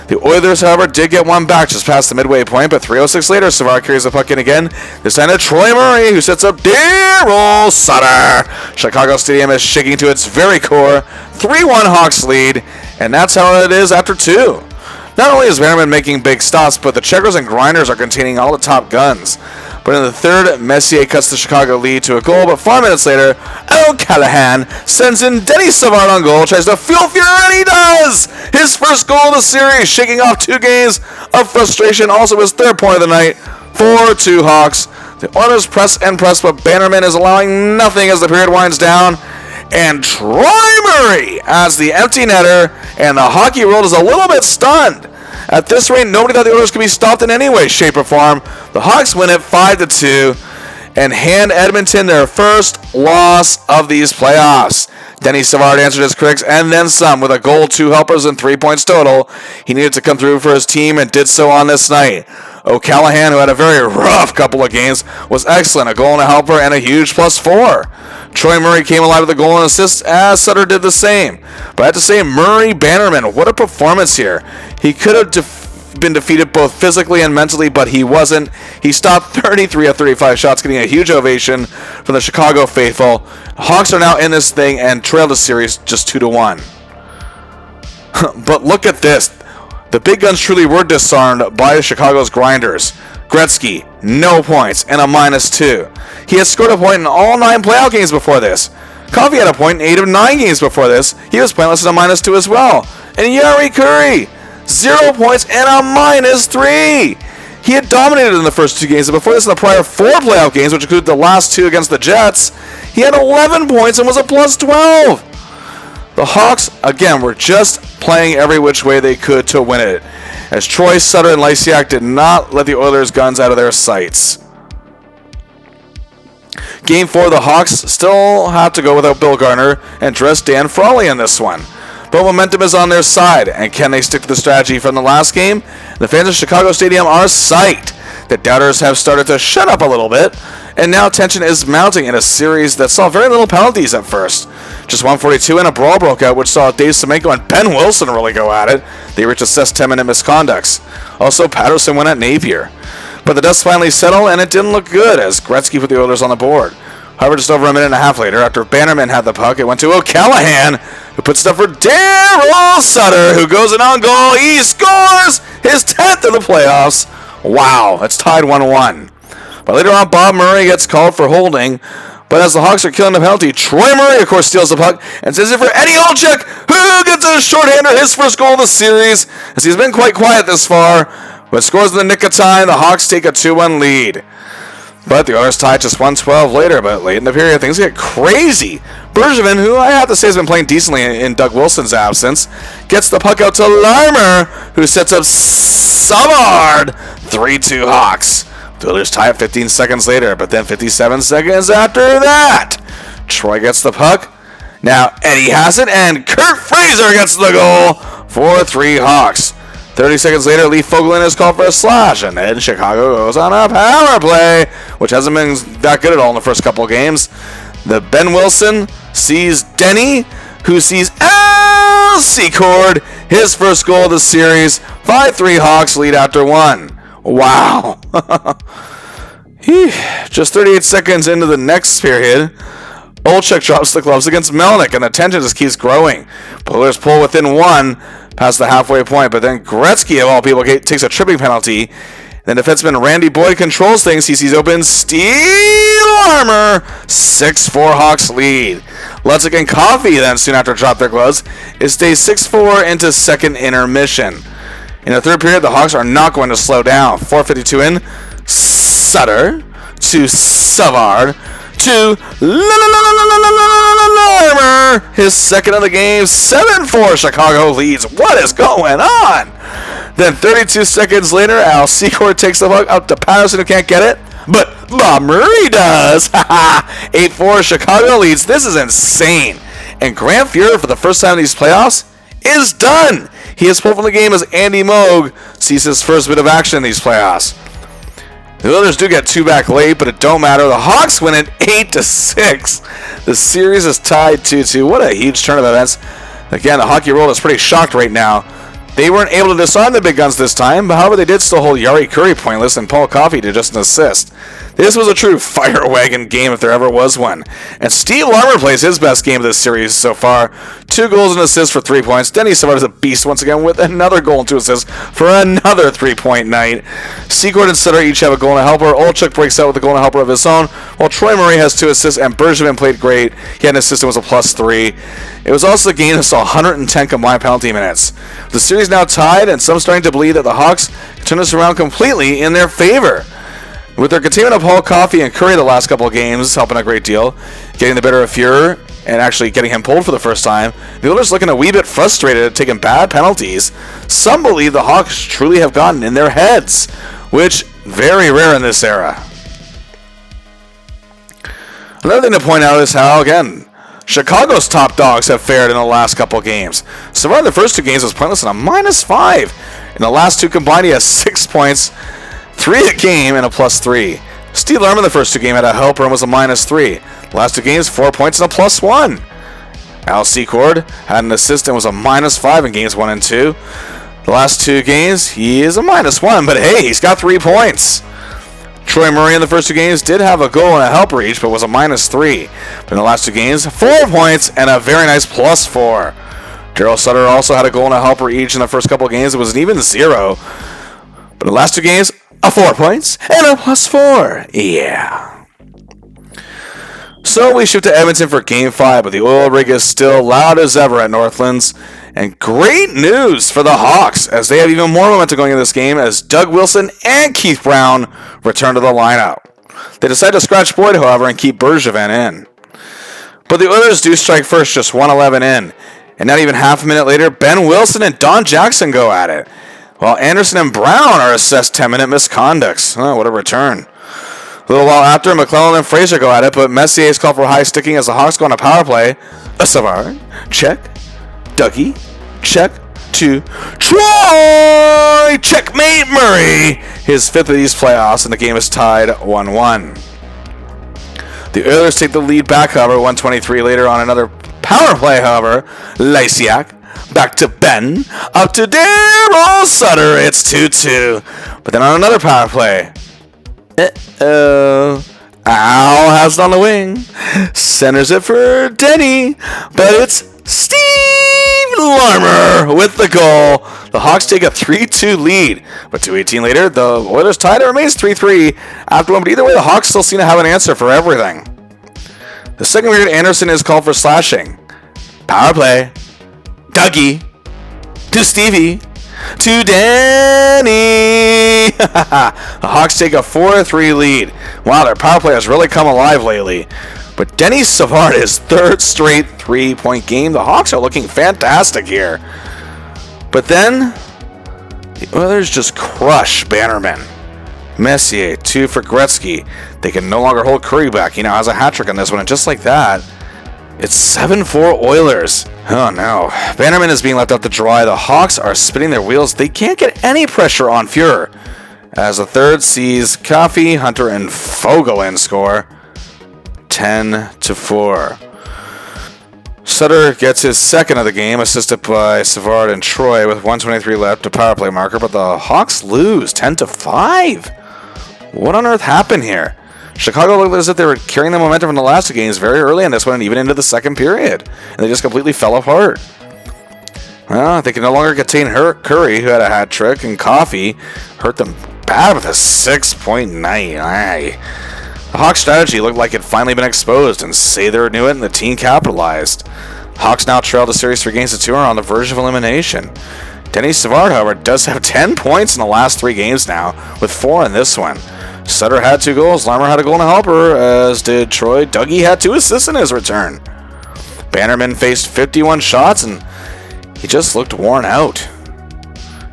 The Oilers, however, did get one back just past the midway point, but 3:06 later, Savard carries the puck in again. This time to Troy Murray, who sets up Daryl Sutter. Chicago Stadium is shaking to its very core. 3-1 Hawks lead, and that's how it is after 2. Not only is Bannerman making big stops, but the Checkers and Grinders are containing all the top guns. But in the third, Messier cuts the Chicago lead to a goal, but 5 minutes later, O'Callahan sends in Denny Savard on goal, tries to fuel Fuhrer, and he does! His first goal of the series, shaking off 2 games of frustration, also his 3rd point of the night, 4-2 Hawks. The Oilers press, but Bannerman is allowing nothing as the period winds down. and Troy Murray as the empty netter, and the hockey world is a little bit stunned. At this rate, nobody thought the Oilers could be stopped in any way, shape, or form. The Hawks win it 5-2 and hand Edmonton their first loss of these playoffs. Denny Savard answered his critics and then some with a goal, 2 helpers, and 3 points total. He needed to come through for his team and did so on this night. O'Callahan, who had a very rough couple of games, was excellent, a goal and a helper and a huge +4. Troy Murray came alive with a goal and assist as Sutter did the same. But I have to say, Murray Bannerman, what a performance here. He could have been defeated both physically and mentally, but he wasn't. He stopped 33 of 35 shots, getting a huge ovation from the Chicago faithful. Hawks are now in this thing and trail the series just 2-1. But look at this. The big guns truly were disarmed by Chicago's grinders. Gretzky, no points, and a -2. He has scored a point in all 9 playoff games before this. Coffey had a point in 8 of 9 games before this. He was pointless and a -2 as well. And Jari Kurri, 0 points and a -3. He had dominated in the first 2 games, and before this in the prior 4 playoff games, which included the last 2 against the Jets, he had 11 points and was a +12. The Hawks, again, were just playing every which way they could to win it, as Troy, Sutter, and Lysiak did not let the Oilers' guns out of their sights. Game 4, the Hawks still have to go without Bill Garner and dress Dan Frawley in this one. But momentum is on their side, and can they stick to the strategy from the last game? The fans of Chicago Stadium are psyched. The doubters have started to shut up a little bit, and now tension is mounting in a series that saw very little penalties at first. Just 142 and a brawl broke out, which saw Dave Semenko and Ben Wilson really go at it. They reached assessed 10-minute misconducts. Also, Patterson went at Napier. But the dust finally settled, and it didn't look good as Gretzky put the Oilers on the board. However, just over a minute and a half later, after Bannerman had the puck, it went to O'Callahan, who puts it up for Daryl Sutter, who goes in on goal. He scores his 10th in the playoffs. Wow, it's tied 1-1. But later on, Bob Murray gets called for holding. But as the Hawks are killing the penalty, Troy Murray, of course, steals the puck and sends it for Eddie Olczyk, who gets a shorthander, his first goal of the series, as he's been quite quiet this far, but scores in the nick of time. The Hawks take a 2-1 lead. But the Oilers tied just 1:12 later, but late in the period, things get crazy. Bergevin, who I have to say has been playing decently in Doug Wilson's absence, gets the puck out to Larmer, who sets up Savard. 3-2 Hawks. The Oilers tie it 15 seconds later, but then 57 seconds after that, Troy gets the puck. Now Eddie has it, and Kurt Fraser gets the goal for 3 Hawks. 30 seconds later, Lee Fogelin is called for a slash, and then Chicago goes on a power play, which hasn't been that good at all in the first couple of games. The Ben Wilson sees Denny, who sees Al Secord, his first goal of the series. 5-3 Hawks lead after 1. Wow. Just 38 seconds into the next period, Olczyk drops the gloves against Melnick, and the tension just keeps growing. Oilers pull within 1 past the halfway point, but then Gretzky, of all people, takes a tripping penalty. Then defenseman Randy Boyd controls things. He sees open Steel Armor. 6-4 Hawks lead. Lutzig and Coffey then soon after drop their gloves. It stays 6-4 into second intermission. In the third period, the Hawks are not going to slow down. 4:52 in. Sutter to Savard to Larmer. His second of the game. 7-4 Chicago leads. What is going on? Then 32 seconds later, Al Secord takes the puck up to Patterson, who can't get it. But Bob Murray does. 8-4 Chicago leads. This is insane. And Grant Fuhrer, for the first time in these playoffs, is done. He is pulled from the game as Andy Moog sees his first bit of action in these playoffs. The Oilers do get 2 back late, but it don't matter. The Hawks win it 8-6. The series is tied 2-2. What a huge turn of events. Again, the hockey world is pretty shocked right now. They weren't able to disarm the big guns this time, but however, they did still hold Jari Kurri pointless and Paul Coffey to just an assist. This was a true fire wagon game if there ever was one. And Steve Larmer plays his best game of this series so far. 2 goals and assists for 3 points. Denny Savard is a beast once again with another goal and 2 assists for another 3-point night. Secord and Sutter each have a goal and a helper. Olczyk breaks out with a goal and a helper of his own, while Troy Murray has 2 assists, and Bergevin played great. He had an assist and was a +3. It was also a game that saw 110 combined penalty minutes. The series now tied, and some starting to believe that the Hawks can turn this around completely in their favor. With their containment of Paul Coffey and Kurri the last couple of games helping a great deal, getting the better of Fuhrer and actually getting him pulled for the first time. The Oilers looking a wee bit frustrated at taking bad penalties. Some believe the Hawks truly have gotten in their heads, which very rare in this era. Another thing to point out is how, again, Chicago's top dogs have fared in the last couple games. Savard in the first 2 games was pointless and a -5. In the last 2 combined, he has 6 points, 3 a game, and a +3. Steve Lerman in the first 2 games had a helper and was a -3. The last 2 games, 4 points and a +1. Al Secord had an assist and was a -5 in games 1 and 2. The last 2 games, he is a -1, but hey, he's got 3 points. Troy Murray in the first 2 games did have a goal and a helper each, but was a -3. But in the last 2 games, 4 points and a very nice +4. Daryl Sutter also had a goal and a helper each in the first couple of games. It was an even 0. But in the last 2 games, a 4 points and a +4. Yeah. So we shift to Edmonton for Game 5, but the oil rig is still loud as ever at Northlands. And great news for the Hawks, as they have even more momentum going into this game, as Doug Wilson and Keith Brown return to the lineup. They decide to scratch Boyd, however, and keep Bergevin in. But the Oilers do strike first, just 1:11 in. And not even half a minute later, Ben Wilson and Don Jackson go at it, while Anderson and Brown are assessed 10-minute misconducts. Oh, what a return. A little while after, McClellan and Fraser go at it, but Messier is called for high sticking as the Hawks go on a power play. A Savard, check. Dougie, check. 2. Troy, checkmate Murray. His 5th of these playoffs, and the game is tied 1-1. The Oilers take the lead back, however, 1:23 later on another power play, however. Lysiak, back to Ben, up to Daryl Sutter. It's 2-2. But then on another power play, Al has it on the wing. Centers it for Denny. But it's Steve Larmer with the goal. The Hawks take a 3-2 lead. But 2:18 later, the Oilers tied. It remains 3-3 after one. But either way, the Hawks still seem to have an answer for everything. The second period, Anderson is called for slashing. Power play. Dougie. To Stevie. To Danny. The Hawks take a 4-3 lead. Wow, their power play has really come alive lately. But Denny Savard, his 3rd straight 3-point game. The Hawks are looking fantastic here. But then, the Oilers just crush Bannerman. Messier, 2 for Gretzky. They can no longer hold Curry back. He now has a hat trick on this one, and just like that, it's 7-4 Oilers. Oh no. Bannerman is being left out to dry. The Hawks are spinning their wheels. They can't get any pressure on Fuhrer, as the third sees Coffey, Hunter, and Fogelin score 10-4. Sutter gets his 2nd of the game, assisted by Savard and Troy with 1:23 left, a power play marker, but the Hawks lose 10-5. What on earth happened here? Chicago looked as if they were carrying the momentum from the last 2 games very early in this one and even into the second period. And they just completely fell apart. Well, they can no longer contain Curry, who had a hat trick, and Coffey hurt them bad with a 6.9. The Hawks' strategy looked like it had finally been exposed, and Sather knew it, and the team capitalized. Hawks now trail the series 3 games to 2 and are on the verge of elimination. Denny Savard, however, does have 10 points in the last 3 games now, with 4 in this one. Sutter had 2 goals, Larmer had a goal and a helper, as did Troy. Dougie had 2 assists in his return. Bannerman faced 51 shots, and he just looked worn out.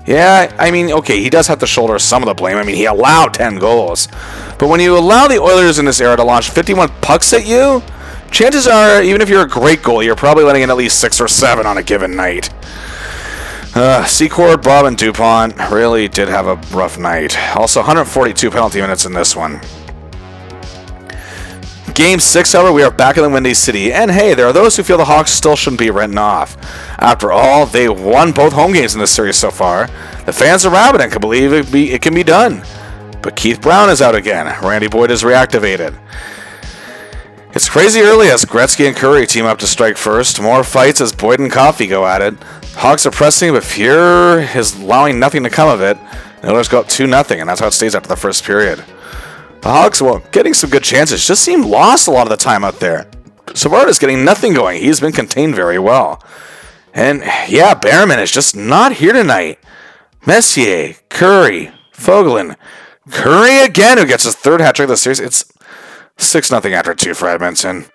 Yeah, I mean, okay, he does have to shoulder some of the blame. I mean, he allowed 10 goals. But when you allow the Oilers in this era to launch 51 pucks at you, chances are, even if you're a great goalie, you're probably letting in at least 6 or 7 on a given night. Secord, Bob, and DuPont really did have a rough night. Also, 142 penalty minutes in this one. Game 6, however, we are back in the Windy City. And hey, there are those who feel the Hawks still shouldn't be written off. After all, they won both home games in this series so far. The fans are rabid and can believe it can be done. But Keith Brown is out again. Randy Boyd is reactivated. It's crazy early as Gretzky and Curry team up to strike first. More fights as Boyd and Coffey go at it. Hawks are pressing, but Fuhrer is allowing nothing to come of it. The Oilers go up 2-0, and that's how it stays after the first period. The Hawks, well, getting some good chances, just seem lost a lot of the time out there. Savard is getting nothing going. He's been contained very well. And yeah, Bannerman is just not here tonight. Messier, Curry, Fogelin, Curry again, who gets his 3rd hat trick of the series. It's 6-0 after 2 for Edmonton.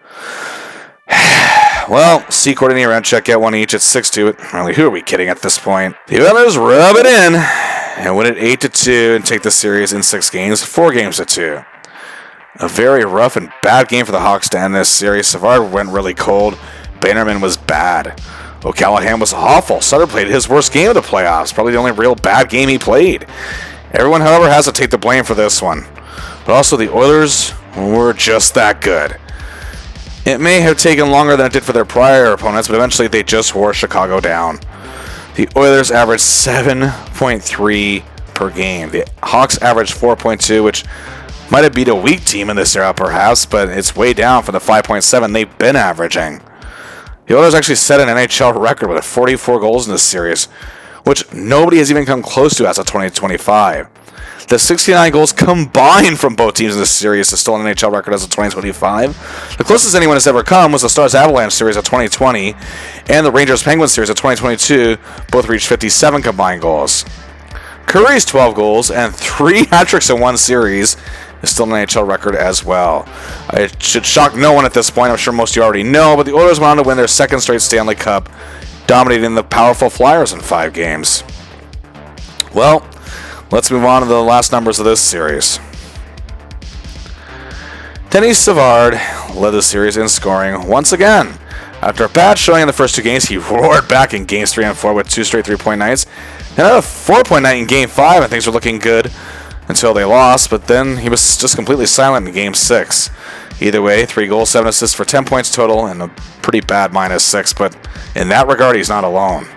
Well, Secord and Yaremchuk get one each at 6-2. Really, who are we kidding at this point? The Oilers rub it in and win it 8-2 and take the series in 6 games, 4 games to 2. A very rough and bad game for the Hawks to end this series. Savard went really cold. Bannerman was bad. O'Callahan was awful. Sutter played his worst game of the playoffs. Probably the only real bad game he played. Everyone, however, has to take the blame for this one. But also the Oilers were just that good. It may have taken longer than it did for their prior opponents, but eventually they just wore Chicago down. The Oilers averaged 7.3 per game. The Hawks averaged 4.2, which might have beat a weak team in this era perhaps, but it's way down from the 5.7 they've been averaging. The Oilers actually set an NHL record with 44 goals in this series, which nobody has even come close to as of 2025. The 69 goals combined from both teams in this series is still an NHL record as of 2025. The closest anyone has ever come was the Stars-Avalanche series of 2020 and the Rangers-Penguins series of 2022. Both reached 57 combined goals. Curry's 12 goals and 3 hat-tricks in one series is still an NHL record as well. It should shock no one at this point. I'm sure most of you already know, but the Oilers went on to win their second straight Stanley Cup, dominating the powerful Flyers in 5 games. Well, let's move on to the last numbers of this series. Denis Savard led the series in scoring once again. After a bad showing in the first 2 games, he roared back in games 3 and 4 with 2 straight 3-point nights. And a 4-point night in game 5, and things were looking good until they lost, but then he was just completely silent in game 6. Either way, 3 goals, 7 assists for 10 points total, and a pretty bad -6, but in that regard, he's not alone.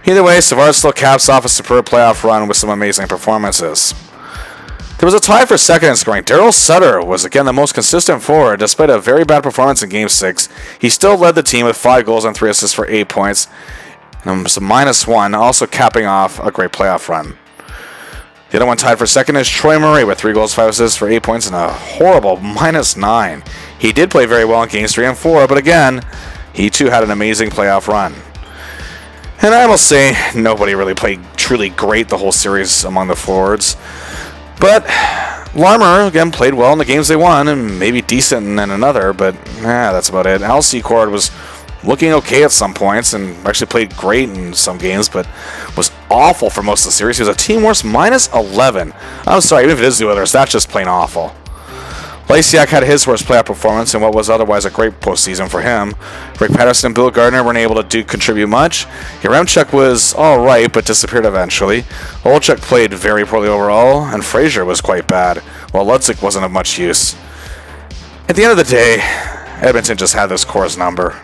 Either way, Savard still caps off a superb playoff run with some amazing performances. There was a tie for second in scoring. Daryl Sutter was again the most consistent forward. Despite a very bad performance in Game 6, he still led the team with 5 goals and 3 assists for 8 points. And it was a -1, also capping off a great playoff run. The other one tied for second is Troy Murray with 3 goals, 5 assists for 8 points and a horrible -9. He did play very well in Games 3 and 4, but again, he too had an amazing playoff run. And I will say, nobody really played truly great the whole series among the forwards. But Larmer, again, played well in the games they won, and maybe decent in another, but that's about it. Al Secord was looking okay at some points, and actually played great in some games, but was awful for most of the series. He was a team worst -11. I'm sorry, even if it is the Oilers, that's just plain awful. Lysiak had his worst playoff performance in what was otherwise a great postseason for him. Rick Patterson and Bill Gardner weren't able to contribute much. Yaremchuk was alright, but disappeared eventually. Olchuk played very poorly overall, and Frazier was quite bad, while Ludzik wasn't of much use. At the end of the day, Edmonton just had this core's number.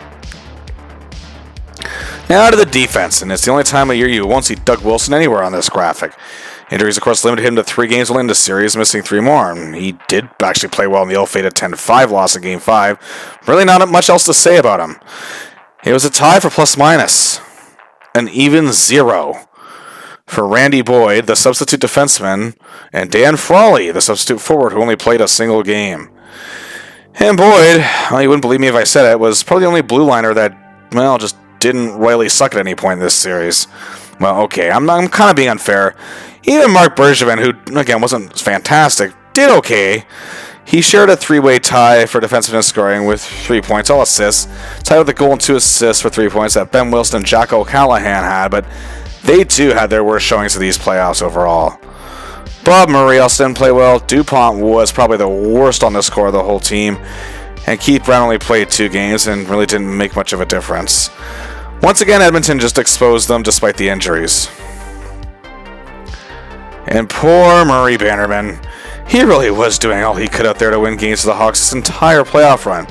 Now to the defense, and it's the only time of year you won't see Doug Wilson anywhere on this graphic. Injuries, of course, limited him to 3 games in the series, missing 3 more. And he did actually play well in the ill-fated 10-5 loss in Game 5. Really not much else to say about him. It was a tie for plus-minus. An even 0 for Randy Boyd, the substitute defenseman, and Dan Frawley, the substitute forward who only played a single game. And Boyd, well, you wouldn't believe me if I said it, was probably the only blue liner that, well, just didn't royally suck at any point in this series. Well, okay, I'm kind of being unfair. Even Mark Bergevin, who, again, wasn't fantastic, did okay. He shared a 3-way tie for defenseman scoring with 3 points, all assists. Tied with a goal and 2 assists for 3 points that Ben Wilson and Jack O'Callahan had, but they too had their worst showings of these playoffs overall. Bob Murray also didn't play well. DuPont was probably the worst on the score of the whole team. And Keith Brown only played 2 games and really didn't make much of a difference. Once again, Edmonton just exposed them despite the injuries. And poor Murray Bannerman. He really was doing all he could out there to win games for the Hawks this entire playoff run.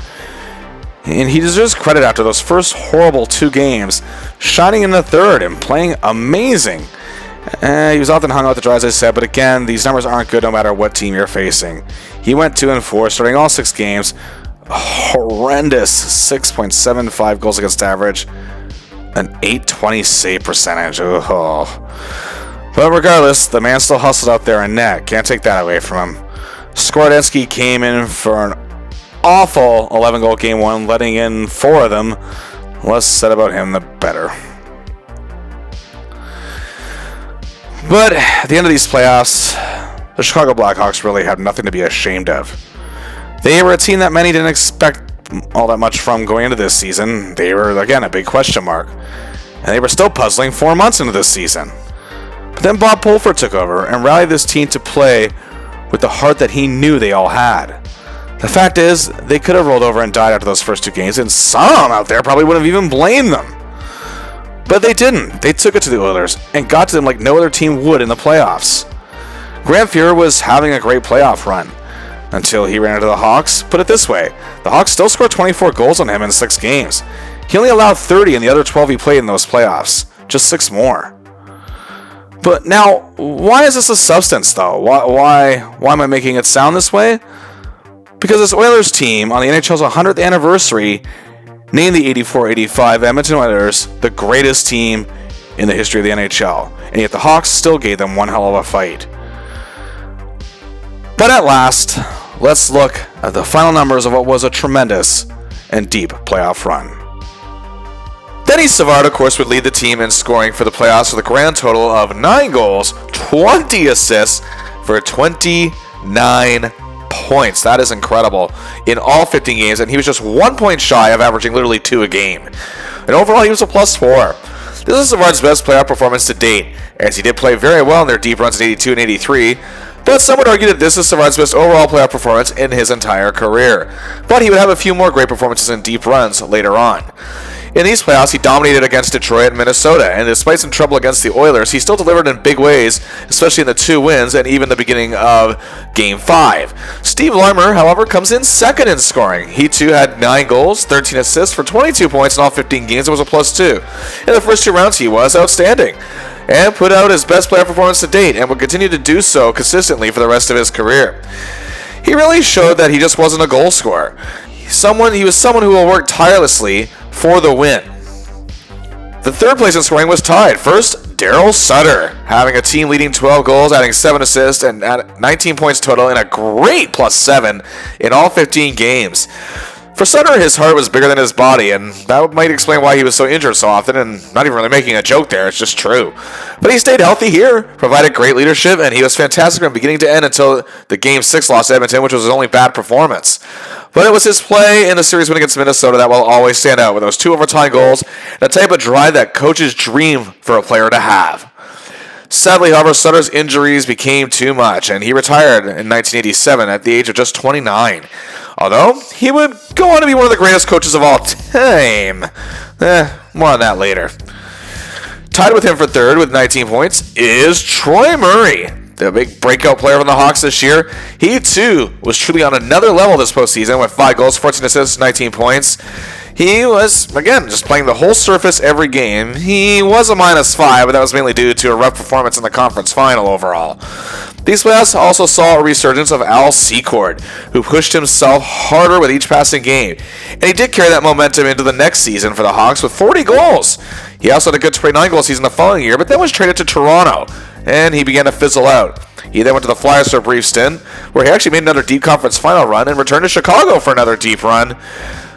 And he deserves credit after those first horrible 2 games, shining in the third and playing amazing. He was often hung out to dry, as I said, but again, these numbers aren't good no matter what team you're facing. He went 2 and 4, starting all 6 games. A horrendous 6.75 goals against average. An .820 save percentage. Oh. But regardless, the man still hustled out there in net. Can't take that away from him. Skordensky came in for an awful 11-goal game 1, letting in 4 of them. Less said about him, the better. But at the end of these playoffs, the Chicago Blackhawks really have nothing to be ashamed of. They were a team that many didn't expect all that much from going into this season, they were, again, a big question mark. And they were still puzzling 4 months into this season. But then Bob Pulford took over and rallied this team to play with the heart that he knew they all had. The fact is, they could have rolled over and died after those first 2 games, and some out there probably wouldn't have even blamed them. But they didn't. They took it to the Oilers and got to them like no other team would in the playoffs. Grant Fuhr was having a great playoff run until he ran into the Hawks. Put it this way, the Hawks still scored 24 goals on him in 6 games. He only allowed 30 in the other 12 he played in those playoffs, just 6 more. But now, why is this a substance though? Why am I making it sound this way? Because this Oilers team on the NHL's 100th anniversary named the 84-85 Edmonton Oilers the greatest team in the history of the NHL, and yet the Hawks still gave them one hell of a fight. But at last, let's look at the final numbers of what was a tremendous and deep playoff run. Denny Savard, of course, would lead the team in scoring for the playoffs with a grand total of 9 goals, 20 assists for 29 points. That is incredible in all 15 games, and he was just 1 point shy of averaging literally 2 a game. And overall, he was a +4. This is Savard's best playoff performance to date, as he did play very well in their deep runs in 82 and 83, but some would argue that this is Savard's best overall playoff performance in his entire career. But he would have a few more great performances in deep runs later on. In these playoffs, he dominated against Detroit and Minnesota, and despite some trouble against the Oilers, he still delivered in big ways, especially in the 2 wins and even the beginning of Game 5. Steve Larmer, however, comes in second in scoring. He too had 9 goals, 13 assists for 22 points in all 15 games and was a +2. In the first 2 rounds, he was outstanding and put out his best playoff performance to date and will continue to do so consistently for the rest of his career. He really showed that he just wasn't a goal scorer. He was someone who will work tirelessly for the win. The third place in scoring was tied. First, Daryl Sutter, having a team-leading 12 goals, adding 7 assists, and 19 points total, and a great +7 in all 15 games. For Sutter, his heart was bigger than his body, and that might explain why he was so injured so often, and not even really making a joke there, it's just true. But he stayed healthy here, provided great leadership, and he was fantastic from beginning to end until the Game 6 loss to Edmonton, which was his only bad performance. But it was his play in the series win against Minnesota that will always stand out, with those 2 overtime goals, and the type of drive that coaches dream for a player to have. Sadly, however, Sutter's injuries became too much, and he retired in 1987 at the age of just 29. Although, he would go on to be one of the greatest coaches of all time. More on that later. Tied with him for third with 19 points is Troy Murray, the big breakout player from the Hawks this year. He, too, was truly on another level this postseason with 5 goals, 14 assists, 19 points. He was, again, just playing the whole surface every game. He was a -5, but that was mainly due to a rough performance in the conference final overall. These playoffs also saw a resurgence of Al Secord, who pushed himself harder with each passing game. And he did carry that momentum into the next season for the Hawks with 40 goals. He also had a good 29-goal season the following year, but then was traded to Toronto, and he began to fizzle out. He then went to the Flyers for a brief stint, where he actually made another deep conference final run and returned to Chicago for another deep run.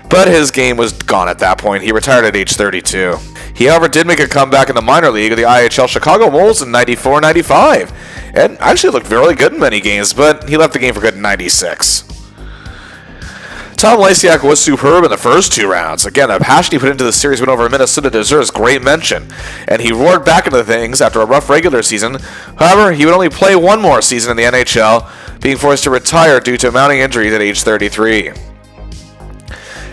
But his game was gone at that point. He retired at age 32. He, however, did make a comeback in the minor league of the IHL Chicago Wolves in 94-95, and actually looked really good in many games, but he left the game for good in 96. Tom Lysiak was superb in the first 2 rounds. Again, the passion he put into the series win over Minnesota deserves great mention, and he roared back into things after a rough regular season. However, he would only play 1 more season in the NHL, being forced to retire due to mounting injuries at age 33.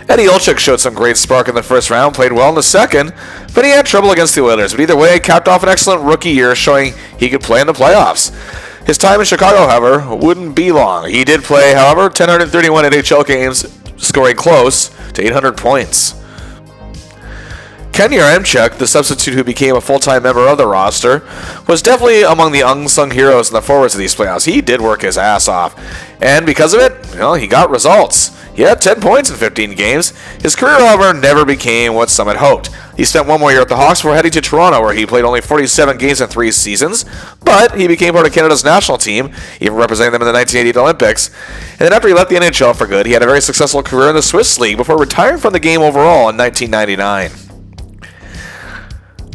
Eddie Olczyk showed some great spark in the first round, played well in the second, but he had trouble against the Oilers. But either way, capped off an excellent rookie year, showing he could play in the playoffs. His time in Chicago, however, wouldn't be long. He did play, however, 1,031 NHL games, scoring close to 800 points. Ken Yaremchuk, the substitute who became a full-time member of the roster, was definitely among the unsung heroes in the forwards of these playoffs. He did work his ass off, and because of it, he got results. He had 10 points in 15 games. His career, however, never became what some had hoped. He spent 1 more year at the Hawks before heading to Toronto, where he played only 47 games in 3 seasons, but he became part of Canada's national team, even representing them in the 1988 Olympics. And then after he left the NHL for good, he had a very successful career in the Swiss League before retiring from the game overall in 1999.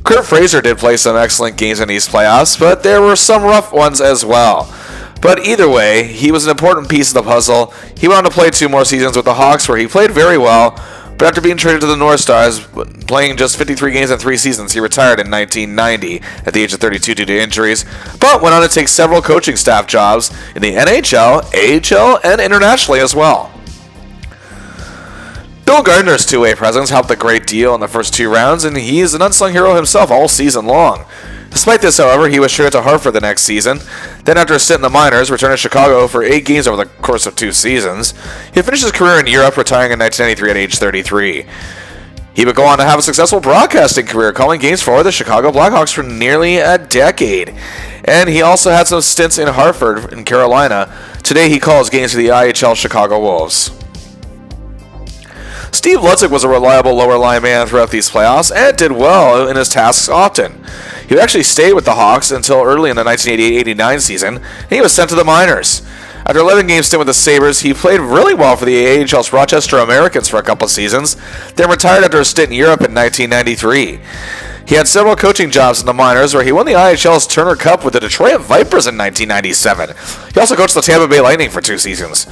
Kurt Fraser did play some excellent games in these playoffs, but there were some rough ones as well. But either way, he was an important piece of the puzzle. He went on to play 2 more seasons with the Hawks where he played very well, but after being traded to the North Stars, playing just 53 games in 3 seasons, he retired in 1990 at the age of 32 due to injuries, but went on to take several coaching staff jobs in the NHL, AHL, and internationally as well. Bill Gardner's two-way presence helped a great deal in the first 2 rounds, and he is an unsung hero himself all season long. Despite this, however, he was traded to Hartford the next season. Then, after a stint in the minors, returned to Chicago for 8 games over the course of 2 seasons. He finished his career in Europe, retiring in 1993 at age 33. He would go on to have a successful broadcasting career, calling games for the Chicago Blackhawks for nearly a decade. And he also had some stints in Hartford, in Carolina. Today, he calls games for the IHL Chicago Wolves. Steve Ludzik was a reliable lower line man throughout these playoffs and did well in his tasks often. He would actually stay with the Hawks until early in the 1988-89 season, and he was sent to the minors. After 11 game stint with the Sabres, he played really well for the AHL's Rochester Americans for a couple seasons, then retired after a stint in Europe in 1993. He had several coaching jobs in the minors, where he won the IHL's Turner Cup with the Detroit Vipers in 1997. He also coached the Tampa Bay Lightning for 2 seasons.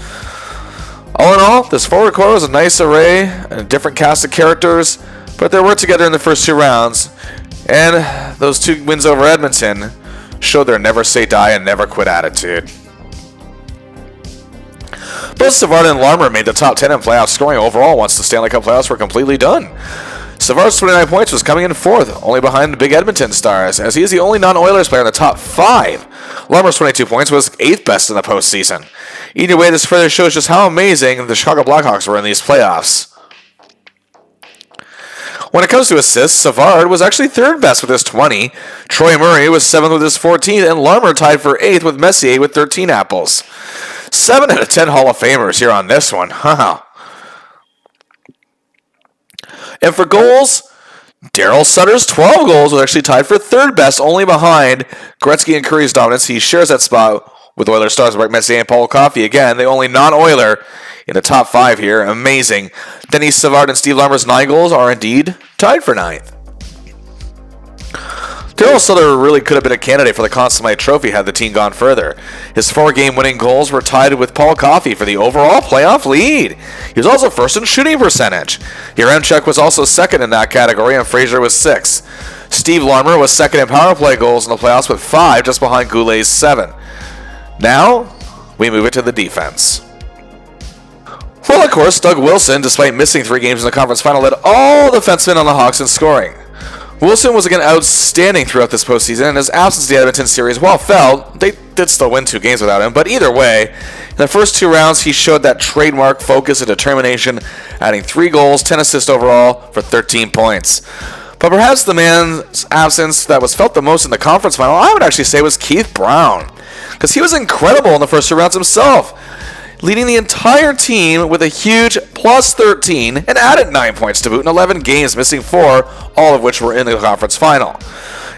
All in all, this forward core was a nice array, a different cast of characters, but they worked together in the first 2 rounds, and those 2 wins over Edmonton showed their never say die and never quit attitude. Both Savard and Larmer made the top 10 in playoff scoring overall once the Stanley Cup playoffs were completely done. Savard's 29 points was coming in 4th, only behind the big Edmonton Stars, as he is the only non-Oilers player in the top 5. Larmer's 22 points was 8th best in the postseason. Either way, this further shows just how amazing the Chicago Blackhawks were in these playoffs. When it comes to assists, Savard was actually 3rd best with his 20. Troy Murray was 7th with his 14, and Larmer tied for 8th with Messier with 13 apples. 7 out of 10 Hall of Famers here on this one. And for goals, Daryl Sutter's 12 goals was actually tied for 3rd best, only behind Gretzky and Curry's dominance. He shares that spot with Oilers stars Mark Messier and Paul Coffey. Again, the only non-Oiler in the top 5 here. Amazing. Denis Savard and Steve Larmer's 9 goals are indeed tied for 9th. Daryl Sutter really could have been a candidate for the Conn Smythe Trophy had the team gone further. His 4-game winning goals were tied with Paul Coffey for the overall playoff lead. He was also first in shooting percentage. Yaremchuk was also second in that category, and Frazier was 6th. Steve Larmer was second in power play goals in the playoffs with 5, just behind Goulet's 7. Now, we move it to the defense. Well, of course, Doug Wilson, despite missing 3 games in the conference final, led all defensemen on the Hawks in scoring. Wilson was again outstanding throughout this postseason, and his absence in the Edmonton series, while felt, they did still win 2 games without him, but either way, in the first 2 rounds, he showed that trademark focus and determination, adding 3 goals, 10 assists overall for 13 points. But perhaps the man's absence that was felt the most in the conference final, I would actually say, was Keith Brown, because he was incredible in the first 2 rounds himself, leading the entire team with a huge plus 13 and added 9 points to boot in 11 games, missing 4, all of which were in the conference final.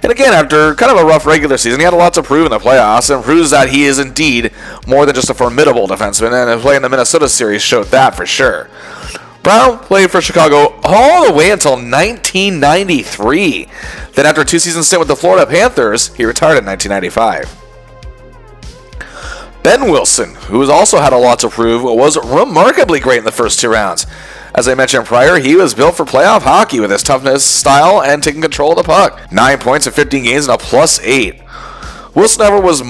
And again, after kind of a rough regular season, he had a lot to prove in the playoffs and proves that he is indeed more than just a formidable defenseman, and playing the Minnesota series showed that for sure. Brown played for Chicago all the way until 1993. Then after a 2-season stint with the Florida Panthers, he retired in 1995. Ben Wilson, who has also had a lot to prove, was remarkably great in the first 2 rounds. As I mentioned prior, he was built for playoff hockey with his toughness, style, and taking control of the puck. 9 points in 15 games and a plus 8. Wilson, however, was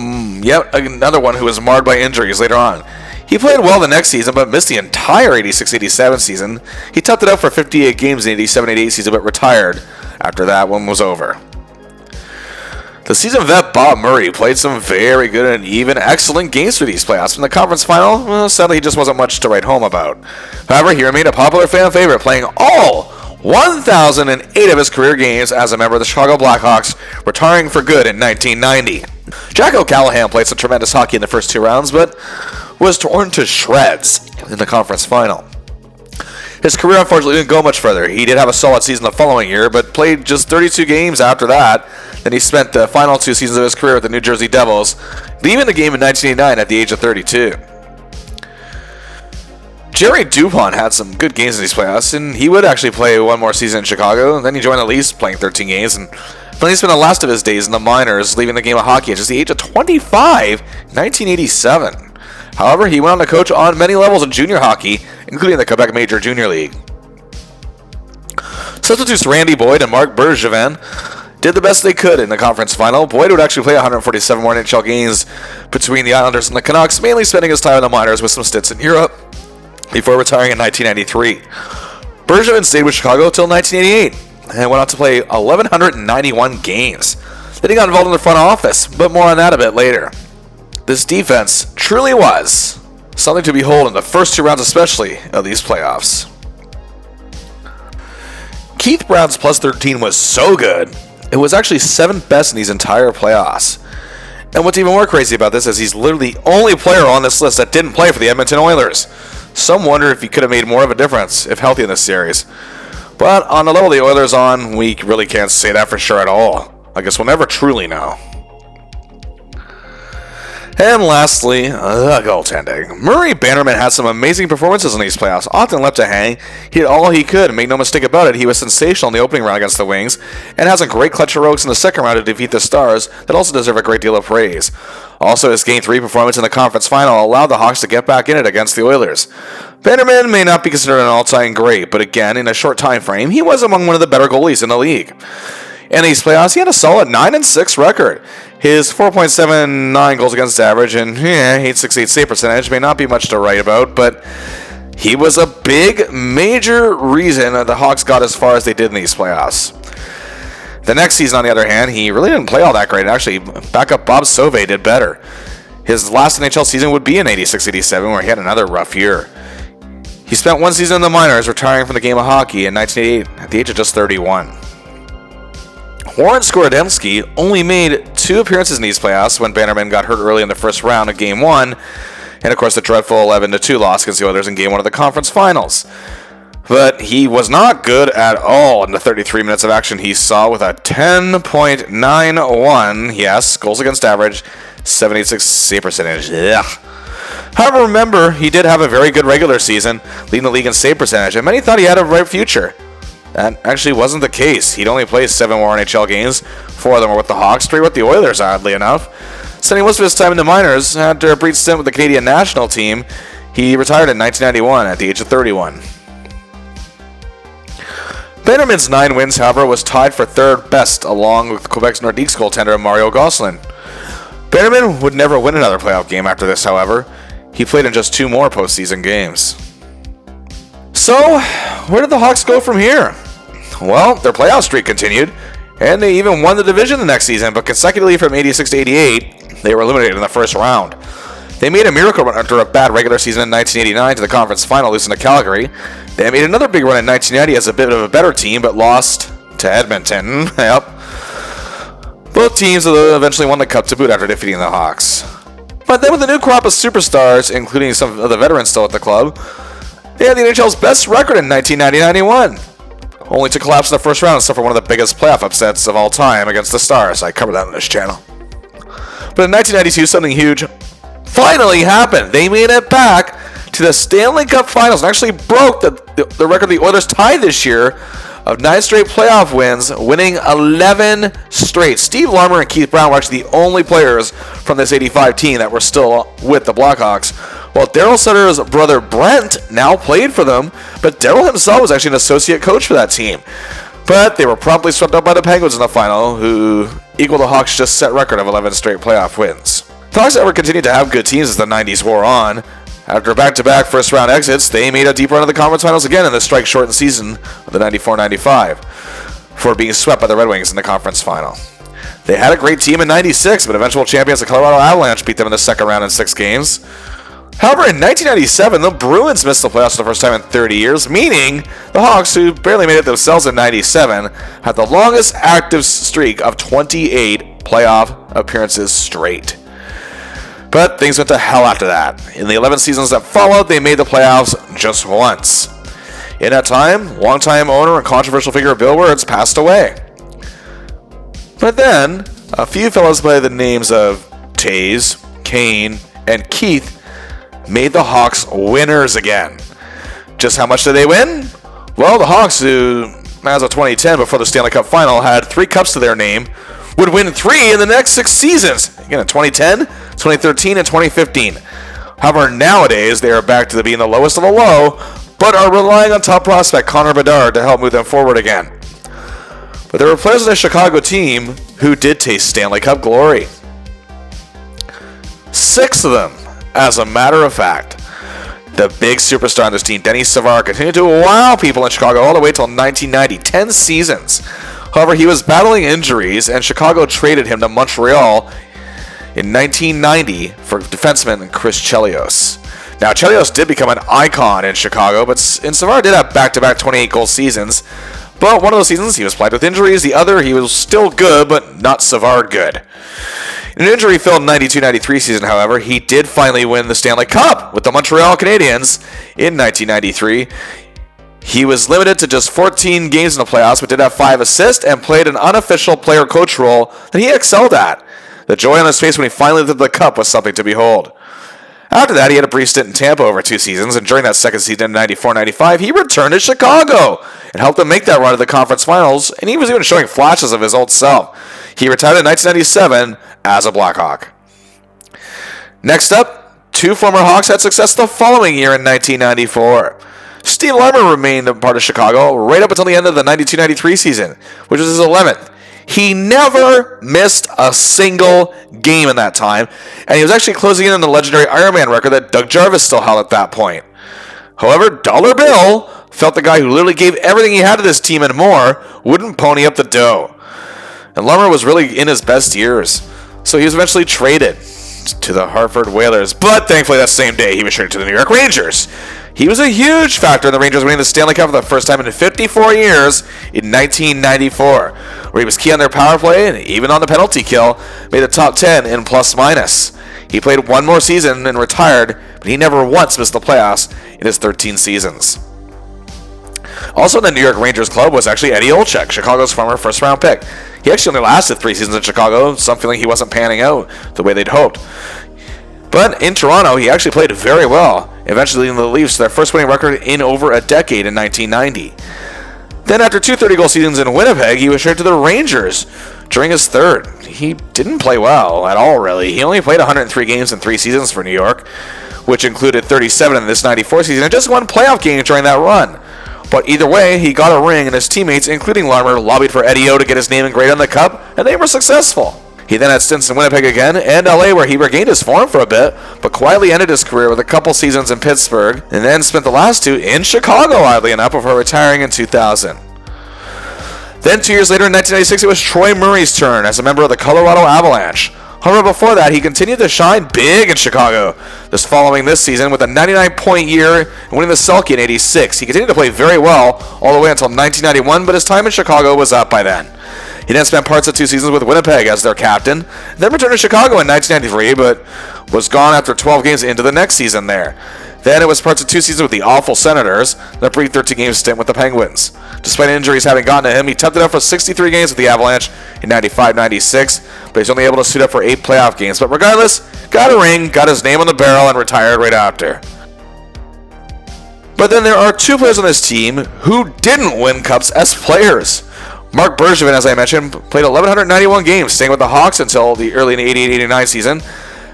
yet another one who was marred by injuries later on. He played well the next season, but missed the entire 86-87 season. He toughed it out for 58 games in the 87-88 season, but retired after that one was over. The seasoned vet Bob Murray played some very good and even excellent games for these playoffs. In the conference final, sadly, he just wasn't much to write home about. However, he remained a popular fan favorite, playing all 1,008 of his career games as a member of the Chicago Blackhawks, retiring for good in 1990. Jack O'Callahan played some tremendous hockey in the first 2 rounds, but was torn to shreds in the conference final. His career unfortunately didn't go much further. He did have a solid season the following year, but played just 32 games after that. Then he spent the final 2 seasons of his career with the New Jersey Devils, leaving the game in 1989 at the age of 32. Jerry Dupont had some good games in these playoffs, and he would actually play one more season in Chicago. Then he joined the Leafs, playing 13 games, and then he spent the last of his days in the minors, leaving the game of hockey at just the age of 25 in 1987. However, he went on to coach on many levels in junior hockey, including the Quebec Major Junior League. Substitutes Randy Boyd and Marc Bergevin did the best they could in the conference final. Boyd would actually play 147 more NHL games between the Islanders and the Canucks, mainly spending his time in the minors with some stints in Europe before retiring in 1993. Bergevin stayed with Chicago until 1988 and went on to play 1,191 games. Then he got involved in the front office, but more on that a bit later. This defense truly was something to behold in the first two rounds especially of these playoffs. Keith Brown's plus 13 was so good, it was actually 7th best in these entire playoffs. And what's even more crazy about this is he's literally the only player on this list that didn't play for the Edmonton Oilers. Some wonder if he could have made more of a difference if healthy in this series. But on the level the Oilers on, we really can't say that for sure at all. I guess we'll never truly know. And lastly, the goaltending. Murray Bannerman had some amazing performances in these playoffs, often left to hang. He did all he could, and make no mistake about it, he was sensational in the opening round against the Wings, and has a great clutch heroics in the second round to defeat the Stars that also deserve a great deal of praise. Also, his Game 3 performance in the conference final allowed the Hawks to get back in it against the Oilers. Bannerman may not be considered an all-time great, but again, in a short time frame, he was among one of the better goalies in the league. In these playoffs, he had a solid 9-6 record. His 4.79 goals against average and .868 save percentage may not be much to write about, but he was a big, major reason that the Hawks got as far as they did in these playoffs. The next season, on the other hand, he really didn't play all that great. Actually, backup Bob Sauvé did better. His last NHL season would be in 86-87, where he had another rough year. He spent one season in the minors, retiring from the game of hockey in 1988 at the age of just 31. Warren Skorodemski only made 2 appearances in these playoffs when Bannerman got hurt early in the first round of Game 1, and of course the dreadful 11-2 loss against the Oilers in Game 1 of the conference finals. But he was not good at all in the 33 minutes of action he saw, with a 10.91, yes, goals against average, .786 save percentage. Ugh. However, remember, he did have a very good regular season, leading the league in save percentage, and many thought he had a bright future. That actually wasn't the case. He'd only played 7 more NHL games, 4 of them were with the Hawks, 3 with the Oilers, oddly enough. Spending most of his time in the minors, after a brief stint with the Canadian national team, he retired in 1991 at the age of 31. Bannerman's 9 wins, however, was tied for 3rd best, along with Quebec's Nordiques goaltender Mario Gosselin. Bannerman would never win another playoff game after this, however. He played in just 2 more postseason games. So, where did the Hawks go from here? Well, their playoff streak continued, and they even won the division the next season, but consecutively from 86 to 88, they were eliminated in the first round. They made a miracle run after a bad regular season in 1989 to the conference final, losing to Calgary. They made another big run in 1990 as a bit of a better team, but lost to Edmonton. Yep. Both teams eventually won the cup to boot after defeating the Hawks. But then with a new crop of superstars, including some of the veterans still at the club, they had the NHL's best record in 1990-91. Only to collapse in the first round and suffer one of the biggest playoff upsets of all time against the Stars. I covered that on this channel. But in 1992, something huge finally happened. They made it back to the Stanley Cup Finals and actually broke the record the Oilers tied this year of 9 straight playoff wins, winning 11 straight. Steve Larmer and Keith Brown were actually the only players from this 85 team that were still with the Blackhawks. Well, Daryl Sutter's brother Brent now played for them, but Daryl himself was actually an associate coach for that team. But they were promptly swept up by the Penguins in the final, who equaled the Hawks' just set record of 11 straight playoff wins. The Hawks, however, continued to have good teams as the 90s wore on. After back-to-back first-round exits, they made a deep run of the conference finals again in the strike-shortened season of the 94-95, before being swept by the Red Wings in the conference final. They had a great team in 96, but eventual champions the Colorado Avalanche beat them in the second round in 6 games. However, in 1997, the Bruins missed the playoffs for the first time in 30 years, meaning the Hawks, who barely made it themselves in 97, had the longest active streak of 28 playoff appearances straight. But things went to hell after that. In the 11 seasons that followed, they made the playoffs just once. In that time, longtime owner and controversial figure Bill Wirtz passed away. But then, a few fellows by the names of Taze, Kane, and Keith made the Hawks winners again. Just how much did they win? Well, the Hawks, who, as of 2010, before the Stanley Cup final, had 3 cups to their name, would win 3 in the next 6 seasons. Again, in 2010, 2013, and 2015. However, nowadays, they are back to being the lowest of the low, but are relying on top prospect Connor Bedard to help move them forward again. But there were players on the Chicago team who did taste Stanley Cup glory. 6 of them, as a matter of fact. The big superstar on this team, Denis Savard, continued to wow people in Chicago all the way until 1990, 10 seasons. However, he was battling injuries, and Chicago traded him to Montreal in 1990 for defenseman Chris Chelios. Now, Chelios did become an icon in Chicago, but Savard did have back-to-back 28-goal seasons. But one of those seasons, he was plagued with injuries. The other, he was still good, but not Savard good. In an injury-filled 92-93 season, however, he did finally win the Stanley Cup with the Montreal Canadiens in 1993. He was limited to just 14 games in the playoffs, but did have 5 assists and played an unofficial player-coach role that he excelled at. The joy on his face when he finally lifted the cup was something to behold. After that, he had a brief stint in Tampa over 2 seasons, and during that second season in 94-95, he returned to Chicago and helped them make that run to the conference finals, and he was even showing flashes of his old self. He retired in 1997 as a Blackhawk. Next up, 2 former Hawks had success the following year in 1994. Steve Larmer remained a part of Chicago right up until the end of the 92-93 season, which was his 11th. He never missed a single game in that time, and he was actually closing in on the legendary Ironman record that Doug Jarvis still held at that point. However, Dollar Bill felt the guy who literally gave everything he had to this team and more wouldn't pony up the dough. And Larmer was really in his best years, so he was eventually traded to the Hartford Whalers, but thankfully that same day he was traded to the New York Rangers. He was a huge factor in the Rangers winning the Stanley Cup for the first time in 54 years in 1994, where he was key on their power play and even on the penalty kill, made the top 10 in plus-minus. He played 1 more season and retired, but he never once missed the playoffs in his 13 seasons. Also in the New York Rangers club was actually Eddie Olczyk, Chicago's former first-round pick. He actually only lasted 3 seasons in Chicago, some feeling he wasn't panning out the way they'd hoped. But in Toronto, he actually played very well, eventually leading the Leafs to their first winning record in over a decade in 1990. Then after 2 30-goal seasons in Winnipeg, he was traded to the Rangers during his 3rd. He didn't play well at all, really. He only played 103 games in 3 seasons for New York, which included 37 in this 94 season, and just 1 playoff game during that run. But either way, he got a ring, and his teammates, including Larmer, lobbied for Eddie O to get his name engraved on the cup, and they were successful. He then had stints in Winnipeg again and LA, where he regained his form for a bit, but quietly ended his career with a couple seasons in Pittsburgh, and then spent the last 2 in Chicago, oddly enough, before retiring in 2000. Then 2 years later, in 1996, it was Troy Murray's turn as a member of the Colorado Avalanche. However, before that, he continued to shine big in Chicago, just following this season with a 99-point year and winning the Selke in 86. He continued to play very well all the way until 1991, but his time in Chicago was up by then. He then spent parts of 2 seasons with Winnipeg as their captain, then returned to Chicago in 1993, but was gone after 12 games into the next season there. Then it was parts of 2 seasons with the awful Senators, and a brief 13-game stint with the Penguins. Despite injuries having gotten to him, he toughed it out for 63 games with the Avalanche in 95-96, but he's only able to suit up for 8 playoff games. But regardless, got a ring, got his name on the barrel, and retired right after. But then there are 2 players on this team who didn't win cups as players. Mark Bergevin, as I mentioned, played 1,191 games, staying with the Hawks until the early 88-89 season.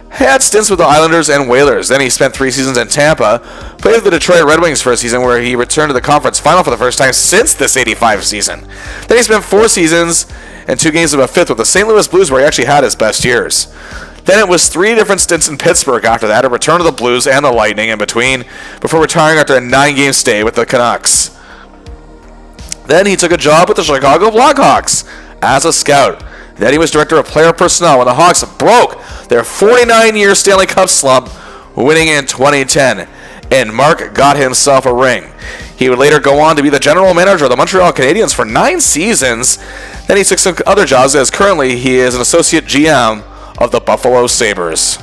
Had stints with the Islanders and Whalers. Then he spent 3 seasons in Tampa, played with the Detroit Red Wings for a season where he returned to the conference final for the first time since this 85 season. Then he spent 4 seasons and 2 games of a 5th with the St. Louis Blues, where he actually had his best years. Then it was 3 different stints in Pittsburgh after that, a return to the Blues and the Lightning in between, before retiring after a 9-game stay with the Canucks. Then he took a job with the Chicago Blackhawks as a scout. Then he was director of player personnel when the Hawks broke their 49-year Stanley Cup slump, winning in 2010. And Mark got himself a ring. He would later go on to be the general manager of the Montreal Canadiens for 9 seasons. Then he took some other jobs, as currently he is an associate GM of the Buffalo Sabres.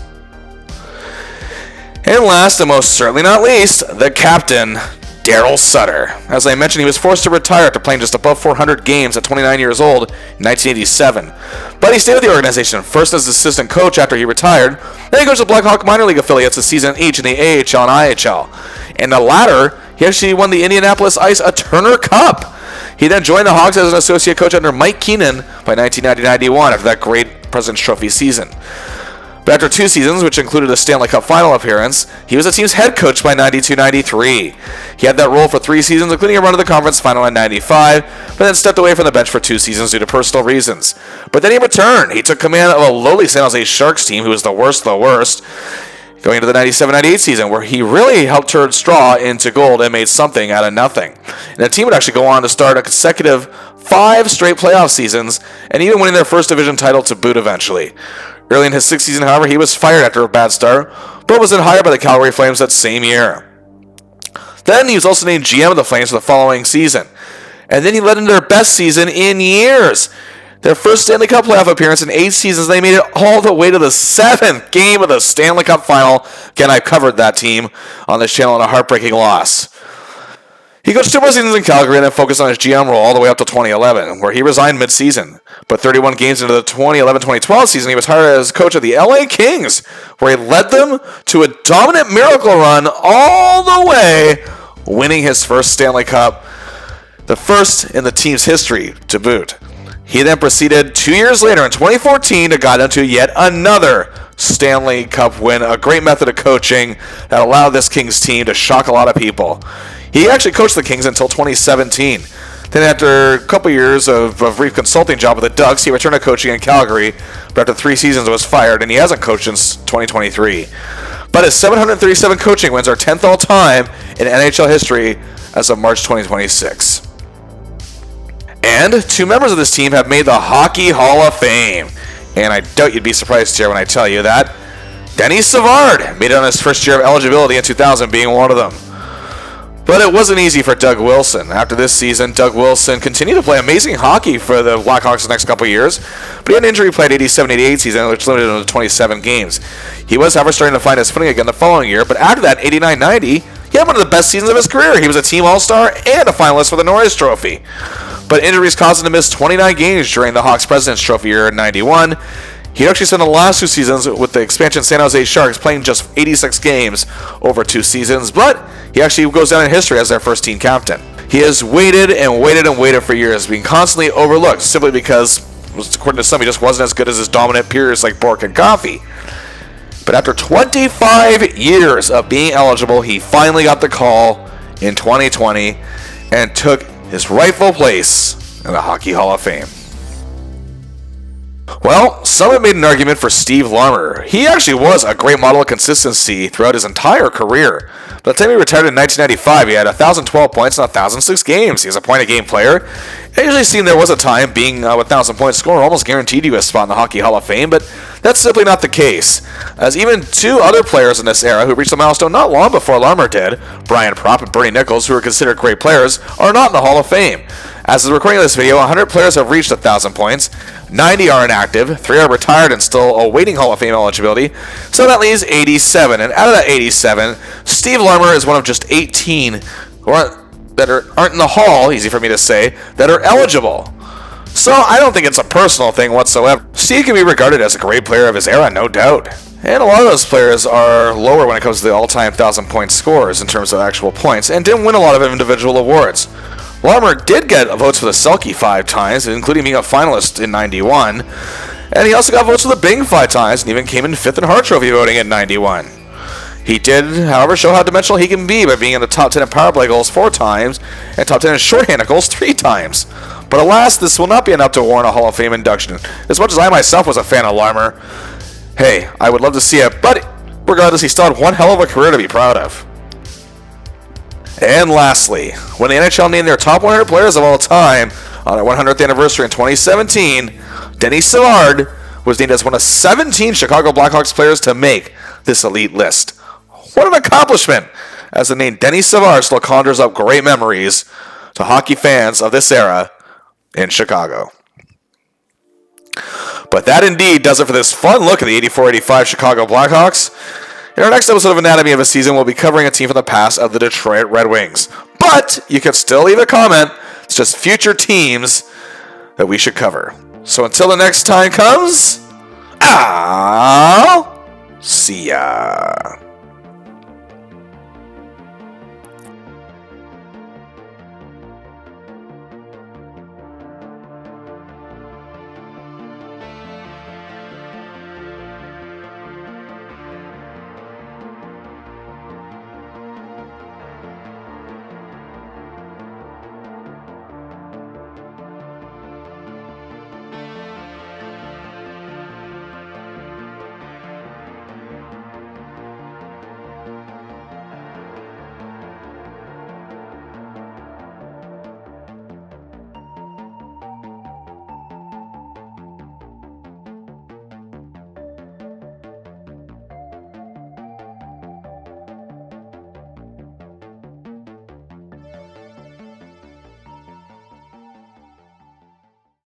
And last and most certainly not least, the captain, Daryl Sutter. As I mentioned, he was forced to retire after playing just above 400 games at 29 years old in 1987. But he stayed with the organization, first as assistant coach after he retired, then he coached the Blackhawk minor league affiliates a season each in the AHL and IHL. In the latter, He actually won the Indianapolis Ice a Turner Cup. He then joined the Hawks as an associate coach under Mike Keenan by 1990-91 after that great President's Trophy season. But after 2 seasons, which included a Stanley Cup final appearance, he was the team's head coach by 92-93. He had that role for 3 seasons, including a run to the conference final in 95, but then stepped away from the bench for 2 seasons due to personal reasons. But then he returned. He took command of a lowly San Jose Sharks team who was the worst of the worst, going into the 97-98 season, where he really helped turn straw into gold and made something out of nothing. And the team would actually go on to start a consecutive 5 straight playoff seasons, and even winning their first division title to boot eventually. Early in his 6th season, however, he was fired after a bad start, but was then hired by the Calgary Flames that same year. Then he was also named GM of the Flames for the following season. And then he led into their best season in years. Their first Stanley Cup playoff appearance in 8 seasons, they made it all the way to the 7th game of the Stanley Cup final. Again, I covered that team on this channel in a heartbreaking loss. He coached 2 more seasons in Calgary and then focused on his GM role all the way up to 2011, where he resigned mid-season. But 31 games into the 2011-2012 season, he was hired as coach of the LA Kings, where he led them to a dominant miracle run all the way, winning his first Stanley Cup, the first in the team's history to boot. He then proceeded 2 years later in 2014 to guide them to yet another Stanley Cup win, a great method of coaching that allowed this Kings team to shock a lot of people. He actually coached the Kings until 2017. Then after a couple years of a brief consulting job with the Ducks, he returned to coaching in Calgary, but after 3 seasons was fired, and he hasn't coached since 2023. But his 737 coaching wins are 10th all-time in NHL history as of March 2026. And 2 members of this team have made the Hockey Hall of Fame. And I doubt you'd be surprised here when I tell you that Denny Savard made it on his first year of eligibility in 2000, being one of them. But it wasn't easy for Doug Wilson. After this season, Doug Wilson continued to play amazing hockey for the Blackhawks the next couple of years, but he had an injury played 87-88 season, which limited him to 27 games. He was, however, starting to find his footing again the following year, but after that 89-90, he had one of the best seasons of his career. He was a team all-star and a finalist for the Norris Trophy. But injuries caused him to miss 29 games during the Hawks President's Trophy year in 91. He actually spent the last 2 seasons with the expansion San Jose Sharks playing just 86 games over 2 seasons, but he actually goes down in history as their first team captain. He has waited and waited and waited for years, being constantly overlooked simply because, according to some, he just wasn't as good as his dominant peers like Bork and Coffey. But after 25 years of being eligible, he finally got the call in 2020 and took his rightful place in the Hockey Hall of Fame. Well, some have made an argument for Steve Larmer. He actually was a great model of consistency throughout his entire career. By the time he retired in 1995, he had 1,012 points in 1,006 games. He was a point-a-game player. It usually seemed there was a time being a 1,000-point scorer almost guaranteed you a spot in the Hockey Hall of Fame, but that's simply not the case, as even 2 other players in this era who reached the milestone not long before Larmer did, Brian Propp and Bernie Nichols, who are considered great players, are not in the Hall of Fame. As of recording of this video, 100 players have reached 1,000 points, 90 are inactive, 3 are retired and still awaiting Hall of Fame eligibility, so that leaves 87. And out of that 87, Steve Larmer is one of just 18 who aren't in the Hall, easy for me to say, that are eligible. So I don't think it's a personal thing whatsoever. Steve can be regarded as a great player of his era, no doubt. And a lot of those players are lower when it comes to the all-time 1,000-point scores in terms of actual points, and didn't win a lot of individual awards. Larmer did get votes for the Selke 5 times, including being a finalist in 91, and he also got votes for the Bing 5 times, and even came in 5th in Hart Trophy voting in 91. He did, however, show how dimensional he can be by being in the top 10 in power play goals 4 times, and top 10 in shorthanded goals 3 times. But alas, this will not be enough to warrant a Hall of Fame induction. As much as I myself was a fan of Larmer, hey, I would love to see it, but regardless, he still had one hell of a career to be proud of. And lastly, when the NHL named their top 100 players of all time on their 100th anniversary in 2017, Denny Savard was named as one of 17 Chicago Blackhawks players to make this elite list. What an accomplishment, as the name Denny Savard still conjures up great memories to hockey fans of this era in Chicago. But that indeed does it for this fun look at the 84-85 Chicago Blackhawks. In our next episode of Anatomy of a Season, we'll be covering a team from the past of the Detroit Red Wings. But you can still leave a comment. It's just future teams that we should cover. So until the next time comes, I'll see ya.